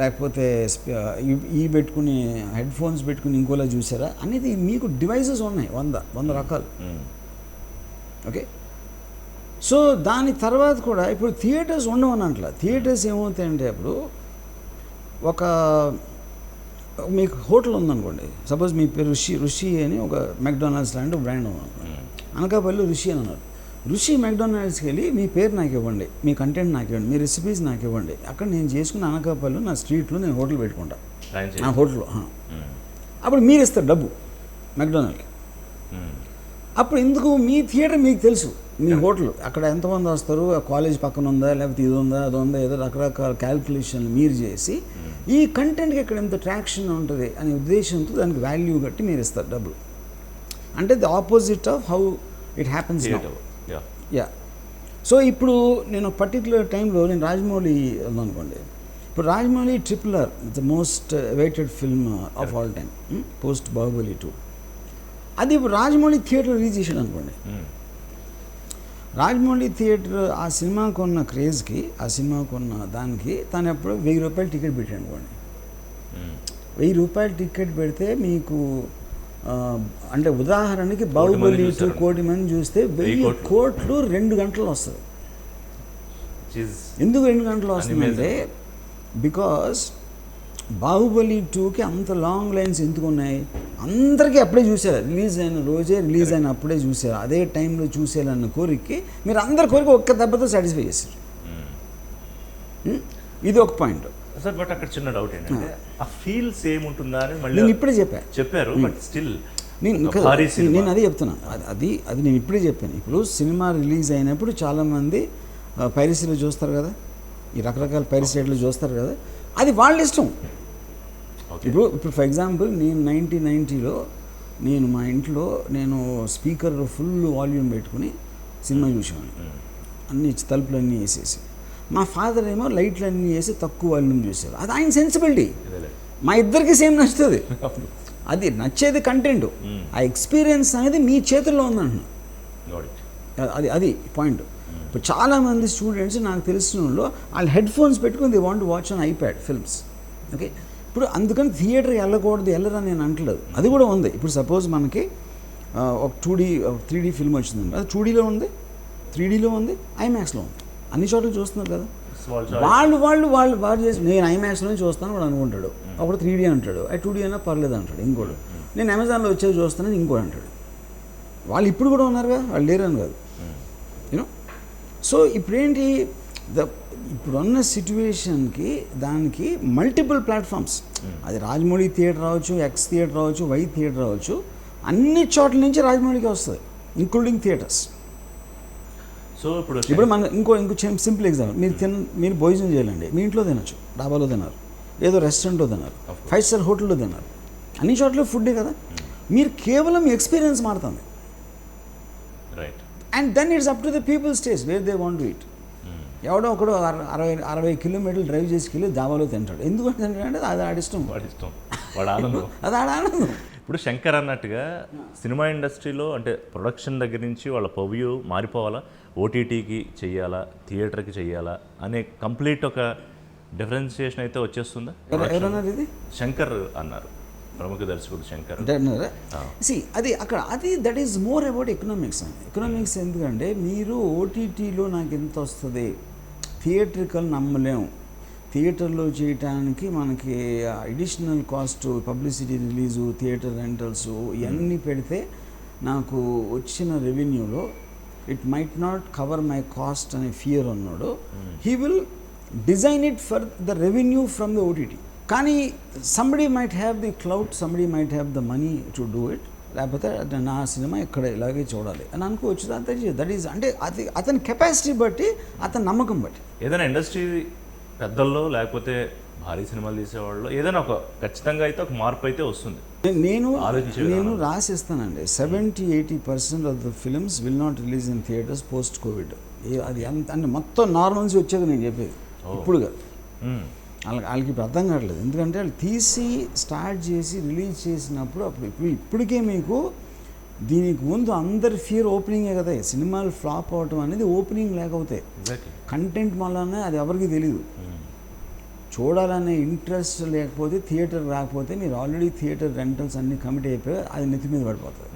లేకపోతే ఈ పెట్టుకుని హెడ్ ఫోన్స్ పెట్టుకుని ఇంకోలా చూసారా అనేది మీకు డివైసెస్ ఉన్నాయి 100 రకాలు. ఓకే. సో దాని తర్వాత కూడా ఇప్పుడు థియేటర్స్ ఉండవని అంటలా. థియేటర్స్ ఏమవుతాయంటే అప్పుడు ఒక మీకు హోటల్ ఉందనుకోండి, సపోజ్ మీ పేరు రుషి అని ఒక మెక్డానల్డ్స్ లాంటి బ్రాండ్ ఉందనుకోండి, అనకాపల్లి రుషి అని అన్నారు. రుషి మెక్డానల్డ్స్కి వెళ్ళి మీ పేరు నాకు ఇవ్వండి, మీ కంటెంట్ నాకు ఇవ్వండి, మీ రెసిపీస్ నాకు ఇవ్వండి, అక్కడ నేను చేసుకుని అనకాపల్లి నా స్ట్రీట్లో నేను హోటల్ పెట్టుకుంటా, నా హోటల్లో. అప్పుడు మీరు ఇస్తారు డబ్బు మెక్డానల్డ్కి. అప్పుడు ఎందుకు, మీ థియేటర్ మీకు తెలుసు, మీ హోటల్ అక్కడ ఎంతమంది వస్తారు, కాలేజ్ పక్కన ఉందా, లేకపోతే ఇది ఉందా అది ఉందా, ఏదో రకరకాల క్యాల్కులేషన్లు మీరు చేసి ఈ కంటెంట్కి ఇక్కడ ఎంత ట్రాక్షన్ ఉంటుంది అనే ఉద్దేశంతో దానికి వాల్యూ కట్టి మీరు ఇస్తారు డబ్బులు. అంటే the opposite of how it happens now. Yeah. So ఇప్పుడు నేను పర్టికులర్ టైంలో నేను రాజమౌళి అనుకోండి, ఇప్పుడు Rajamouli RRR the most waited film of all time post Baahubali 2. అది ఇప్పుడు రాజమౌళి థియేటర్ రిలీజ్ చేసాడు అనుకోండి. రాజమౌళి థియేటర్ ఆ సినిమాకు ఉన్న క్రేజ్కి, ఆ సినిమాకు ఉన్న దానికి తను ఎప్పుడు 1000 రూపాయలు టికెట్ పెట్టాడు అనుకోండి. 1000 రూపాయలు టికెట్ పెడితే మీకు అంటే ఉదాహరణకి బాహుబలి 2 కోటి మంది చూస్తే 1000 కోట్లు 2 గంటలు వస్తుంది. ఎందుకు 2 గంటలు వస్తుందంటే బికాస్ బాహుబలి 2కి అంత లాంగ్ లైన్స్ ఎందుకు ఉన్నాయి, అందరికీ అప్పుడే చూసారు, రిలీజ్ అయిన రోజే రిలీజ్ అయిన అప్పుడే చూసారు, అదే టైంలో చూసేయాలన్న కోరికకి మీరు అందరి కోరిక ఒక్క దెబ్బతో సాటిస్ఫై చేశారు. ఇది ఒక పాయింట్ సార్. బట్ అక్కడ చిన్న డౌట్ ఏంటంటే ఆ ఫీల్ సేమ్ ఉంటుందా అని మళ్ళీ నేను ఇప్పుడే చెప్పారు. బట్ స్టిల్ నేను అదే చెప్తున్నాను, అది నేను ఇప్పుడే చెప్పాను. ఇప్పుడు సినిమా రిలీజ్ అయినప్పుడు చాలామంది పైరసీలో చూస్తారు కదా, ఈ రకరకాల పైరసీలో చూస్తారు కదా, అది వాళ్ళ ఇష్టం. ఇప్పుడు ఫర్ ఎగ్జాంపుల్ నేను 1990లో నేను మా ఇంట్లో నేను స్పీకర్ ఫుల్ వాల్యూమ్ పెట్టుకుని సినిమా చూసేవాడిని, అన్ని తలుపులన్నీ వేసేసి. మా ఫాదర్ ఏమో లైట్లు అన్నీ వేసి తక్కువ వాల్యూమ్ చూసేవారు. అది ఆయన సెన్సిబిలిటీ. మా ఇద్దరికి సేమ్ నచ్చుతుంది. అది నచ్చేది కంటెంట్, ఆ ఎక్స్పీరియన్స్ అనేది మీ చేతుల్లో ఉందంటున్నా. అది పాయింట్. ఇప్పుడు చాలామంది స్టూడెంట్స్ నాకు తెలిసిన వాళ్ళు వాళ్ళు హెడ్ ఫోన్స్ పెట్టుకుని they want watch on iPad films. Okay. ఇప్పుడు అందుకని థియేటర్కి వెళ్ళరని నేను అంటలేదు, అది కూడా ఉంది. ఇప్పుడు సపోజ్ మనకి ఒక 2D 3D ఫిల్మ్ వచ్చిందండి, అది 2Dలో ఉంది, 3Dలో ఉంది, ఐమాక్స్లో ఉంది, అన్ని చోట్ల చూస్తున్నారు కదా. వాళ్ళు చేసి నేను ఐమాక్స్లోనే చూస్తాను వాడు అనుకుంటాడు, ఒకడు 3D అంటాడు, 2D అయినా పర్లేదు అంటాడు, ఇంకోటి నేను అమెజాన్లో వచ్చేది చూస్తానని ఇంకోటి అంటాడు. వాళ్ళు ఇప్పుడు కూడా ఉన్నారుగా, వాళ్ళు లేరని కాదు, యూనో. సో ఇప్పుడేంటి, ఇప్పుడున్న సిచ్యువేషన్కి దానికి మల్టిపుల్ ప్లాట్ఫామ్స్, అది రాజమౌళి థియేటర్ రావచ్చు, ఎక్స్ థియేటర్ రావచ్చు, వై థియేటర్ రావచ్చు, అన్ని చోట్ల నుంచి రాజమౌళికి వస్తుంది. Including theatres. సో ఇప్పుడు ఇప్పుడు మన ఇంకో సింపుల్ ఎగ్జాంపుల్, మీరు భోజనం చేయాలండి, మీ ఇంట్లో తినచ్చు, డాబాలో తిన్నారు, ఏదో రెస్టారెంట్లో తిన్నారు, 5 స్టార్ హోటల్లో తిన్నారు, అన్ని చోట్ల ఫుడ్డే కదా. మీరు కేవలం ఎక్స్పీరియన్స్ మారుతుంది. Right. And then it's up to the people's taste where they want to eat. ఎవడో ఒకడు 60 కిలోమీటర్లు డ్రైవ్ చేసుకెళ్ళి దాబాలో తింటాడు. ఎందుకంటే తింటాడంటే అది ఆడిష్టం, వాడు ఆనందం, అది ఆనందం. ఇప్పుడు శంకర్ అన్నట్టుగా సినిమా ఇండస్ట్రీలో అంటే ప్రొడక్షన్ దగ్గర నుంచి వాళ్ళ పవ్యూ మారిపోవాలా, ఓటీటీకి చెయ్యాలా, థియేటర్కి చెయ్యాలా అనే కంప్లీట్ ఒక డిఫరెన్షియేషన్ అయితే వచ్చేస్తుందా? ఎవరన్నారు ఇది? శంకర్ అన్నారు, ప్రముఖ దర్శకుడు శంకర్. అది అక్కడ అది that is more about economics అండి. ఎకనామిక్స్ ఎందుకంటే మీరు ఓటీటీలో నాకు ఎంత వస్తుంది, థియేటర్కల్ నమ్మలేం, థియేటర్లో చేయటానికి మనకి additional cost, publicity release, theatre rentals ఇవన్నీ పెడితే నాకు వచ్చిన రెవెన్యూలో it might not cover my cost అనే ఫియర్ ఉన్నాడు. He will design it for the revenue from the OTT. కానీ somebody might have the cloud, somebody might have the money to do it, లేకపోతే నా సినిమా ఇక్కడ ఇలాగే చూడాలి అని అనుకోవచ్చు. దట్ ఈజ్ అంటే అది అతని కెపాసిటీ బట్టి, అతని నమ్మకం బట్టి. ఏదైనా ఇండస్ట్రీ పెద్దల్లో లేకపోతే భారీ సినిమాలు తీసేవాళ్ళు ఏదైనా ఒక ఖచ్చితంగా అయితే ఒక మార్పు అయితే వస్తుంది. నేను రాసిస్తానండి, 70-80% of the films will not release in theatres post Covid. అది ఎంత అంటే మొత్తం నార్మల్స్ వచ్చేది నేను చెప్పేది, ఇప్పుడు కాదు. వాళ్ళకి ఇప్పుడు అర్థం కావట్లేదు, ఎందుకంటే వాళ్ళు తీసి స్టార్ట్ చేసి రిలీజ్ చేసినప్పుడు ఇప్పటికే మీకు దీనికి ముందు అందరి ఫియర్ ఓపెనింగే కదా. సినిమాలు ఫ్లాప్ అవటం అనేది ఓపెనింగ్ లేకపోతే, కంటెంట్ వల్లనే అది ఎవరికి తెలియదు. చూడాలనే ఇంట్రెస్ట్ లేకపోతే, థియేటర్ రాకపోతే, మీరు ఆల్రెడీ థియేటర్ రెంటల్స్ అన్నీ కమిట్ అయిపోయి అది నెత్తి మీద పడిపోతుంది.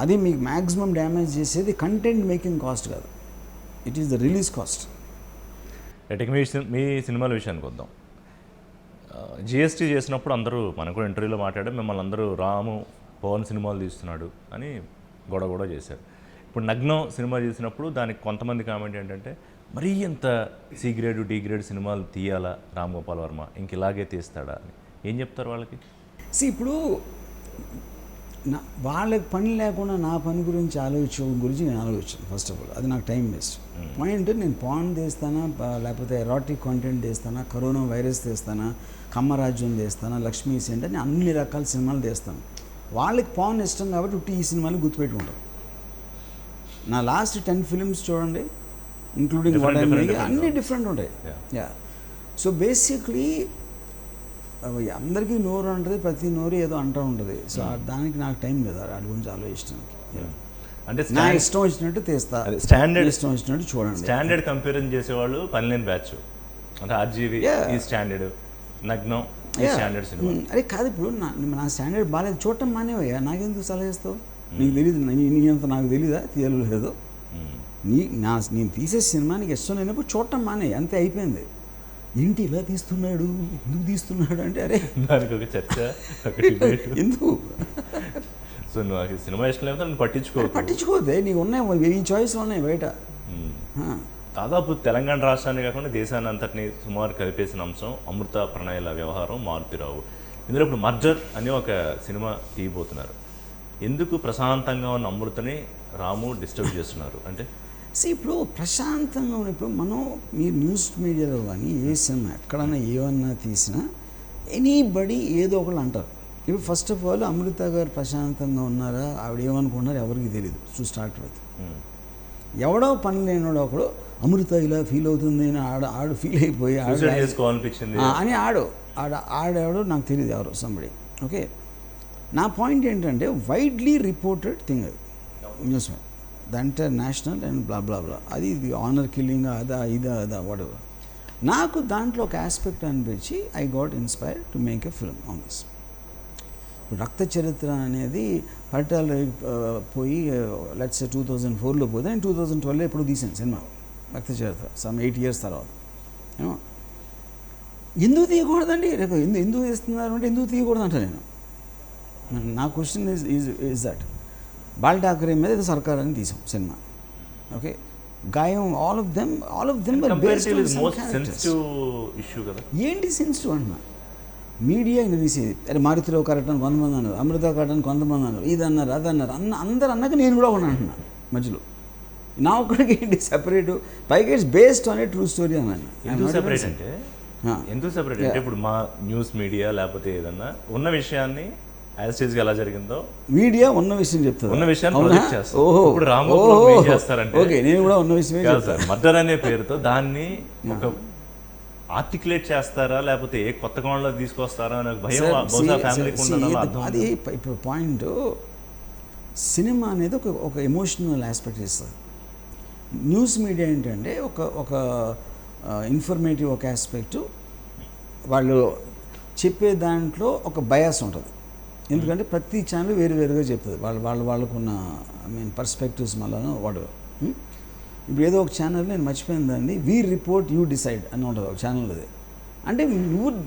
అది మీకు మ్యాక్సిమం డ్యామేజ్ చేసేది కంటెంట్ మేకింగ్ కాస్ట్ కాదు, it is the release cost. మీ సినిమాల విషయానికి వద్దాం. జిఎస్టీ చేసినప్పుడు అందరూ మనకు కూడా ఇంటర్వ్యూలో మాట్లాడే మిమ్మల్ని అందరూ రాము పవన్ సినిమాలు తీస్తున్నాడు అని గొడవ చేశారు. ఇప్పుడు నగ్నం సినిమా చేసినప్పుడు దానికి కొంతమంది కామెంట్ ఏంటంటే, మరీ ఇంత సి గ్రేడ్ డి గ్రేడ్ సినిమాలు తీయాలా రామ్ గోపాల్ వర్మ, ఇంక ఇలాగే తీస్తాడా అని ఏం చెప్తారు వాళ్ళకి? ఇప్పుడు వాళ్ళకి పని లేకుండా నా పని గురించి నేను ఆలోచించాను. ఫస్ట్ ఆఫ్ ఆల్ అది నాకు టైం వేస్ట్. పాయింట్, నేను పాన్ తీస్తానా, లేకపోతే ఎరాటిక్ కంటెంట్ తీస్తానా, కరోనా వైరస్ తీస్తానా, కమ్మరాజ్యం తీస్తానా, లక్ష్మీ సెంట్ అని అన్ని రకాల సినిమాలు తీస్తాను. వాళ్ళకి పాన్ ఇష్టం కాబట్టి ఈ సినిమాలు గుర్తుపెట్టుకుంటారు. నా లాస్ట్ 10 ఫిలిమ్స్ చూడండి, ఇంక్లూడింగ్ అన్నీ డిఫరెంట్ ఉంటాయి. సో బేసిక్లీ అందరికీ నోరు ఉంటుంది, ప్రతి నోరు ఏదో అంటూ ఉంటుంది. సో దానికి నాకు టైం లేదు వాటి గురించి ఆలోచించడానికి. అంటే నా ఇష్టం వచ్చినట్టు తీస్తా, స్టాండర్డ్ ఇష్టం వచ్చినట్టు చూడండి. స్టాండర్డ్ కంపారిజన్ చేసేవాళ్ళు పనిలేని బ్యాచ్, అంటే ఆర్జీవి ఈ స్టాండర్డ్, నగ్నం ఈ స్టాండర్డ్ సినిమా. అరే కాదు, ఇప్పుడు నా స్టాండర్డ్ బాగాలేదు చూడటం మానేవయ్యా, నాకెందుకు సలహా ఇస్తావు? నీకు తెలియదు, నీ అంత నాకు తెలీదా తీయలేదు? నేను తీసే సినిమా నీకు ఇష్టం లేనప్పుడు చూడటం మానే, అంతే, అయిపోయింది. ఏంటి ఇలా తీస్తున్నాడు, ఎందుకు తీస్తున్నాడు అంటే, అరే దానికి ఒక చర్చ, ఎందుకు? సో నువ్వు సినిమా ఇష్టం లేకపోతే నువ్వు పట్టించుకోవద్దే, నీకు ఉన్నాయి ఈ చాయిస్లు ఉన్నాయి బయట. దాదాపు తెలంగాణ రాష్ట్రాన్ని కాకుండా దేశాన్ని అంతటిని సుమారు కలిపేసిన అంశం అమృత ప్రణయాల వ్యవహారం మారుతిరావు. ఇందులో ఇప్పుడు మర్జర్ అని ఒక సినిమా తీయబోతున్నారు. ఎందుకు ప్రశాంతంగా ఉన్న అమృతని రాము డిస్టర్బ్ చేస్తున్నారు అంటే? ఇప్పుడు ప్రశాంతంగా ఉన్నప్పుడు మీరు న్యూస్ మీడియాలో కానీ ఏ సినిమా ఎక్కడన్నా ఏమన్నా తీసినా ఎనీబడి ఏదో ఒకళ్ళు అంటారు. ఇప్పుడు ఫస్ట్ ఆఫ్ ఆల్ అమృత గారు ప్రశాంతంగా ఉన్నారా, ఆవిడ ఏమనుకున్నారో ఎవరికి తెలియదు. స్టార్ట్ అవుతుంది, ఎవడో పని లేనివాడు ఒకడు అమృత ఇలా ఫీల్ అవుతుంది అని ఆడు ఫీల్ అయిపోయి అని ఆడెవడో నాకు తెలియదు, ఎవరో సంబడి. ఓకే, నా పాయింట్ ఏంటంటే వైడ్లీ రిపోర్టెడ్ థింగ్ అది న్యూస్ మీద, ద ఎంటైర్ నేషనల్ అండ్ బ్లా బ్లా బ్లా, అది ఇది ఆనర్ కిల్లింగ్ అదా వాట్ ఎవర్. నాకు దాంట్లో ఒక ఆస్పెక్ట్ అనిపించి I got inspired to make a film on this. రక్త చరిత్ర అనేది పరిటాలు పోయి లెట్స్ 2004లో పోతే, నేను 2012లో ఎప్పుడు తీసాను సినిమా రక్త చరిత్ర, సమ్ 8 years తర్వాత. ఏమో ఎందుకు తీయకూడదండి, రేపు ఎందుకు తీస్తున్నారు అంటే ఎందుకు తీయకూడదు అంట నేను. నా question is that ball Thackeray మీద ఇది సర్కార్ అని తీసాం సినిమా. ఓకే, గాయం all of them sensitive issue కదా. ఏంటి సెన్సిటివ్ అంటున్నా? మీడియా ఇంక తీసేది. అరే మారుతిరావు కరెక్ట్ అని కొంతమంది అన్నారు, అమృత కరెక్ట్ అని కొంతమంది అన్నారు, ఇది అన్నారు అది అన్నారు అందరు అన్నాక నేను కూడా ఒకటి అంటున్నాను మధ్యలో. నా ఒక్కడికి ఏంటి సెపరేట్, పైగా it's based on a true story అన్నాను. ఎందుకు సెపరేట్ అంటే ఎందుకు సెపరేట్ అంటే ఇప్పుడు మా న్యూస్ మీడియా లేకపోతే ఏదన్నా ఉన్న విషయాన్ని యాజ్ గా ఎలా జరిగిందో మీడియా ఉన్న విషయం చెప్తుంది, ఉన్న విషయాన్ని ప్రొజెక్ట్ చేస్తారు. ఇప్పుడు రాంగోపాల్ ఏం చేస్తారంటే ఓకే నేను కూడా ఉన్న విషయమే సార్ మర్డర్ అనే పేరుతో దాన్ని ఒక ఆర్టికులేట్ చేస్తారా లేకపోతే ఏ కొత్త కోణంలో తీసుకొస్తారా అనే భయం బహుశా ఫ్యామిలీకి ఉండడం. అది ఇప్పుడు పాయింట్, సినిమా అనేది ఒక ఎమోషనల్ ఆస్పెక్ట్ ఇస్తుంది. న్యూస్ మీడియా ఏంటంటే ఒక ఇన్ఫర్మేటివ్ ఒక ఆస్పెక్టు, వాళ్ళు చెప్పే దాంట్లో ఒక బయాస్ ఉంటుంది. ఎందుకంటే ప్రతి ఛానల్ వేరుగా చెప్తుంది, వాళ్ళకున్న పర్స్పెక్టివ్స్ మళ్ళీ వాడు. ఇప్పుడు ఏదో ఒక ఛానల్ నేను మర్చిపోయింది దాన్ని, వీ రిపోర్ట్ యూ డిసైడ్ అని ఉంటుంది ఒక ఛానల్. అది అంటే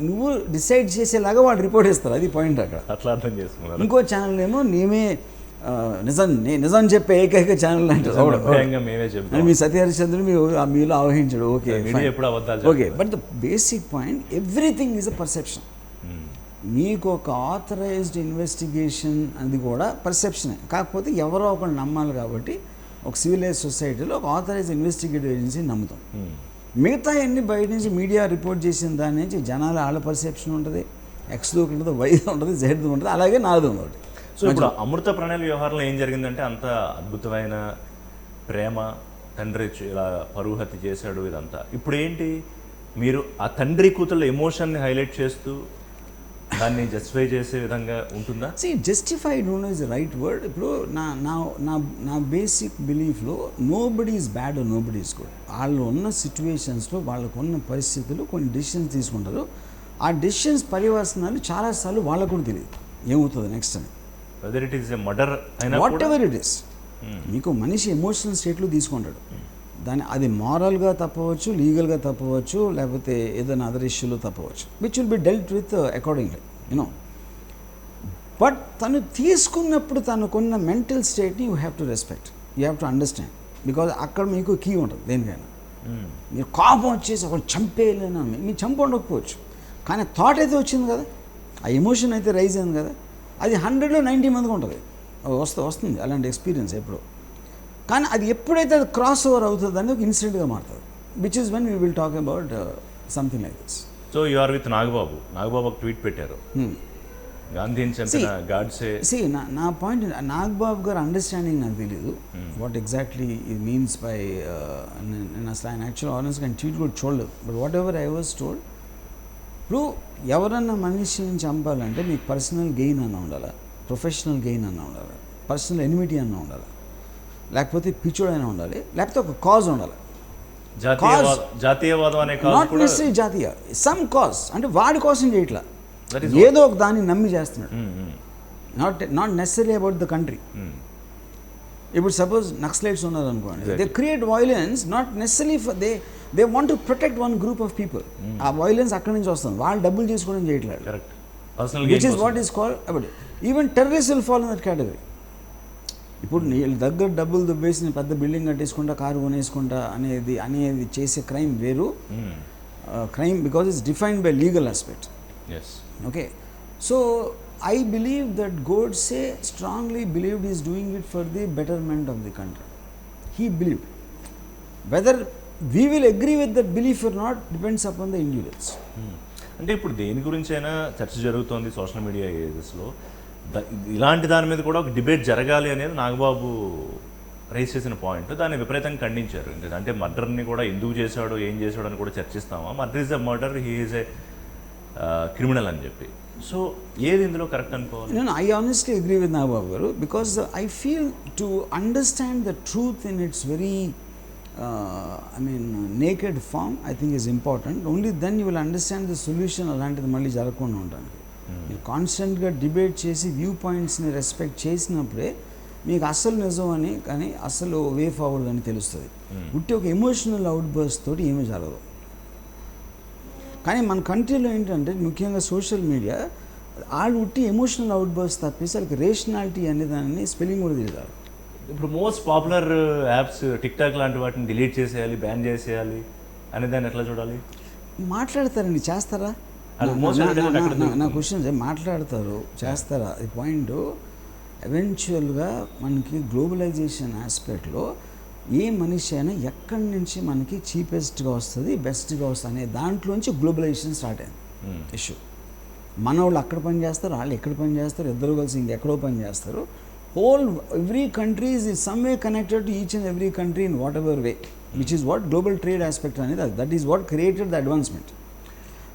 నువ్వు డిసైడ్ చేసేలాగా వాళ్ళు రిపోర్ట్ ఇస్తారు, అది పాయింట్ అక్కడ. అట్లా అర్థం చేసుకున్నారు. ఇంకో ఛానల్ ఏమో నేమే నిజం చెప్పే ఏకైక ఛానల్ అంటే మీ సత్యహరిశ్చంద్రుడు మీలో ఆవహించాడు, okay okay. But the basic point, everything is a perception. మీకు ఒక ఆథరైజ్డ్ ఇన్వెస్టిగేషన్ అది కూడా పర్సెప్షనే, కాకపోతే ఎవరో ఒకరు నమ్మాలి కాబట్టి ఒక సివిలైజ్ సొసైటీలో ఒక ఆథరైజ్డ్ ఇన్వెస్టిగేటివ్ ఏజెన్సీని నమ్ముతాం. మిగతా అన్ని బయట నుంచి మీడియా రిపోర్ట్ చేసిన దాని నుంచి జనాల వాళ్ళ పర్సెప్షన్ ఉంటుంది, ఎక్స్ది ఉంటుంది, వైది ఉంటుంది, జెడ్ది ఉంటుంది, అలాగే నాది ఉంటుంది. సో ఇప్పుడు అమృత ప్రణయ్ వ్యవహారంలో ఏం జరిగిందంటే అంత అద్భుతమైన ప్రేమ, తండ్రి ఇలా పరువు హత్య చేశాడు ఇదంతా. ఇప్పుడు ఏంటి మీరు ఆ తండ్రి కూతుళ్ళ ఎమోషన్ని హైలైట్ చేస్తూ దాన్ని జస్టిఫై చేసే విధంగా ఉంటుందా? Justified is the right word. ఇప్పుడు నా బేసిక్ బిలీఫ్లో nobody is bad, nobody is good. వాళ్ళు ఉన్న సిచ్యువేషన్స్లో వాళ్ళకు ఉన్న పరిస్థితులు కొన్ని డెసిషన్స్ తీసుకుంటారు. ఆ డెసిషన్స్ పర్యవసనాలు చాలాసార్లు వాళ్ళకు కూడా తెలియదు ఏమవుతుంది నెక్స్ట్ అని. Whether it is a murder అయినా వాట్ ఎవర్ ఇట్ ఈస్, మీకు మనిషి ఎమోషనల్ స్టేట్లో తీసుకుంటాడు. అది మారల్గా తప్పవచ్చు, లీగల్గా తప్పవచ్చు, లేకపోతే ఏదైనా అదర్ ఇష్యూలో తప్పవచ్చు, which will be dealt with accordingly you know. But తను తీసుకున్నప్పుడు తనకున్న మెంటల్ స్టేట్ని you have to respect, you have to understand. Because అక్కడ మీకు కీ ఉంటుంది దేనికైనా. మీరు కోపం వచ్చేసి ఒకటి చంపేయలేను, మీరు చంప ఉండకపోవచ్చు, కానీ థాట్ అయితే వచ్చింది కదా, ఆ ఎమోషన్ అయితే రైజ్ అయింది కదా, అది 100లో 90 మందికి ఉంటుంది, వస్తుంది అలాంటి ఎక్స్పీరియన్స్ ఎప్పుడు. కానీ అది ఎప్పుడైతే అది క్రాస్ ఓవర్ అవుతుంది అని ఒక ఇన్సిడెంట్గా మారుతుంది, which is when we will talk about something like this. So you are with Nagababu ఒక ట్వీట్ పెట్టారు, గాంధీని చంపిన గాడ్సే. నా పాయింట్, నాగబాబు గారు అండర్స్టాండింగ్ నాకు తెలియదు what exactly it means by. నేను అసలు ఆయన యాక్చువల్ ఆనెస్ట్ కానీ ట్వీట్ కూడా చూడలేదు. But what ever I was told, ఇప్పుడు ఎవరన్నా మనిషిని చంపాలంటే మీకు పర్సనల్ గెయిన్ అన్న ఉండాలి, ప్రొఫెషనల్ గెయిన్ అన్న ఉండాలి, పర్సనల్ ఎనిమిటీ అన్న ఉండాలి, లేకపోతే పిచ్చోడైనా ఉండాలి, లేకపోతే ఒక కాజ్ ఉండాలి. జాతీయవాదం అనే కాజ్, నాట్ నెసరీ జాతీయ, సమ్ కాజ్, అంటే వాడి కోసం చేయట్లా, ఏదో ఒక దాన్ని నమ్మి చేస్తున్నాడు. Not necessary about the country. ఇప్పుడు సపోజ్ నక్సలైట్స్ ఉన్నారు అనుకోండి, they create violence not necessary for they want to protect one group of people. ఆ వైలెన్స్ అక్కడి నుంచి వస్తుంది, వాళ్ళు డబ్బులు చేసుకోవడం చేయట్లేదు, which is what is called about. Even terrorist will fall in that category. ఇప్పుడు వీళ్ళ దగ్గర డబ్బులు దుబ్బేసి నేను పెద్ద బిల్డింగ్ కట్టేసుకుంటా, కారు కొనేసుకుంటా అనేది చేసే క్రైమ్ వేరు. Crime because it's defined by legal aspect. Okay, so I believe that Godse strongly believed he is doing it for the betterment of the country. He believed. Whether we will agree with that belief or not depends upon the individuals. అంటే ఇప్పుడు దేని గురించి అయినా చర్చ జరుగుతోంది సోషల్ మీడియా ఏజెస్లో, ఇలాంటి దాని మీద కూడా ఒక డిబేట్ జరగాలి అనేది నాగబాబు రైజ్ చేసిన పాయింట్. దాన్ని విపరీతంగా ఖండించారు. అంటే మర్డర్ని కూడా ఎందుకు చేశాడో ఏం చేశాడో అని కూడా చర్చిస్తామా, murder is a murder, he is a criminal అని చెప్పి. సో ఏది ఇందులో కరెక్ట్ అనుకోవాలి? నేను I honestly agree with Nagababu garu, because I feel to understand the truth in its very naked form I think is important. Only then you will understand the solution అలాంటిది మళ్ళీ జరగకుండా ఉండడానికి. మీరు కాన్స్టెంట్గా డిబేట్ చేసి వ్యూ పాయింట్స్ని రెస్పెక్ట్ చేసినప్పుడే మీకు అసలు నిజం అని, కానీ అసలు వే ఫార్వర్డ్ అని తెలుస్తుంది. ఉట్టి ఒక ఎమోషనల్ అవుట్ బర్స్ట్ తోటి ఏమీ జరగదు. కానీ మన కంట్రీలో ఏంటంటే ముఖ్యంగా సోషల్ మీడియా వాళ్ళు ఉట్టి ఎమోషనల్ అవుట్ బర్స్ట్ తప్పేసి వాళ్ళకి రేషనాలిటీ అనే దాన్ని స్పెల్లింగ్ కూడా తెలియదు. ఇప్పుడు most popular apps tick talk లాంటి వాటిని డిలీట్ చేసేయాలి, బ్యాన్ చేసేయాలి అనే దాన్ని ఎట్లా చూడాలి? మాట్లాడతారండి, చేస్తారా? అది మోస్ట్ నా క్వశ్చన్స్ మాట్లాడతారు చేస్తారా ఈ పాయింట్ ఎవెన్చువల్గా మనకి గ్లోబలైజేషన్ ఆస్పెక్ట్లో ఏ మనిషి అయినా ఎక్కడి నుంచి మనకి చీపెస్ట్గా వస్తుంది బెస్ట్గా వస్తుంది అనే దాంట్లోంచి గ్లోబలైజేషన్ స్టార్ట్ అయింది ఇష్యూ మన వాళ్ళు అక్కడ పని చేస్తారు, వాళ్ళు ఎక్కడ పని చేస్తారు, ఇద్దరు కలిసి ఇంకెక్కడో పని చేస్తారు. Whole every countries is some way connected to each and every country in what ever way, which is what global trade aspect అనేది, that is what created the advancement.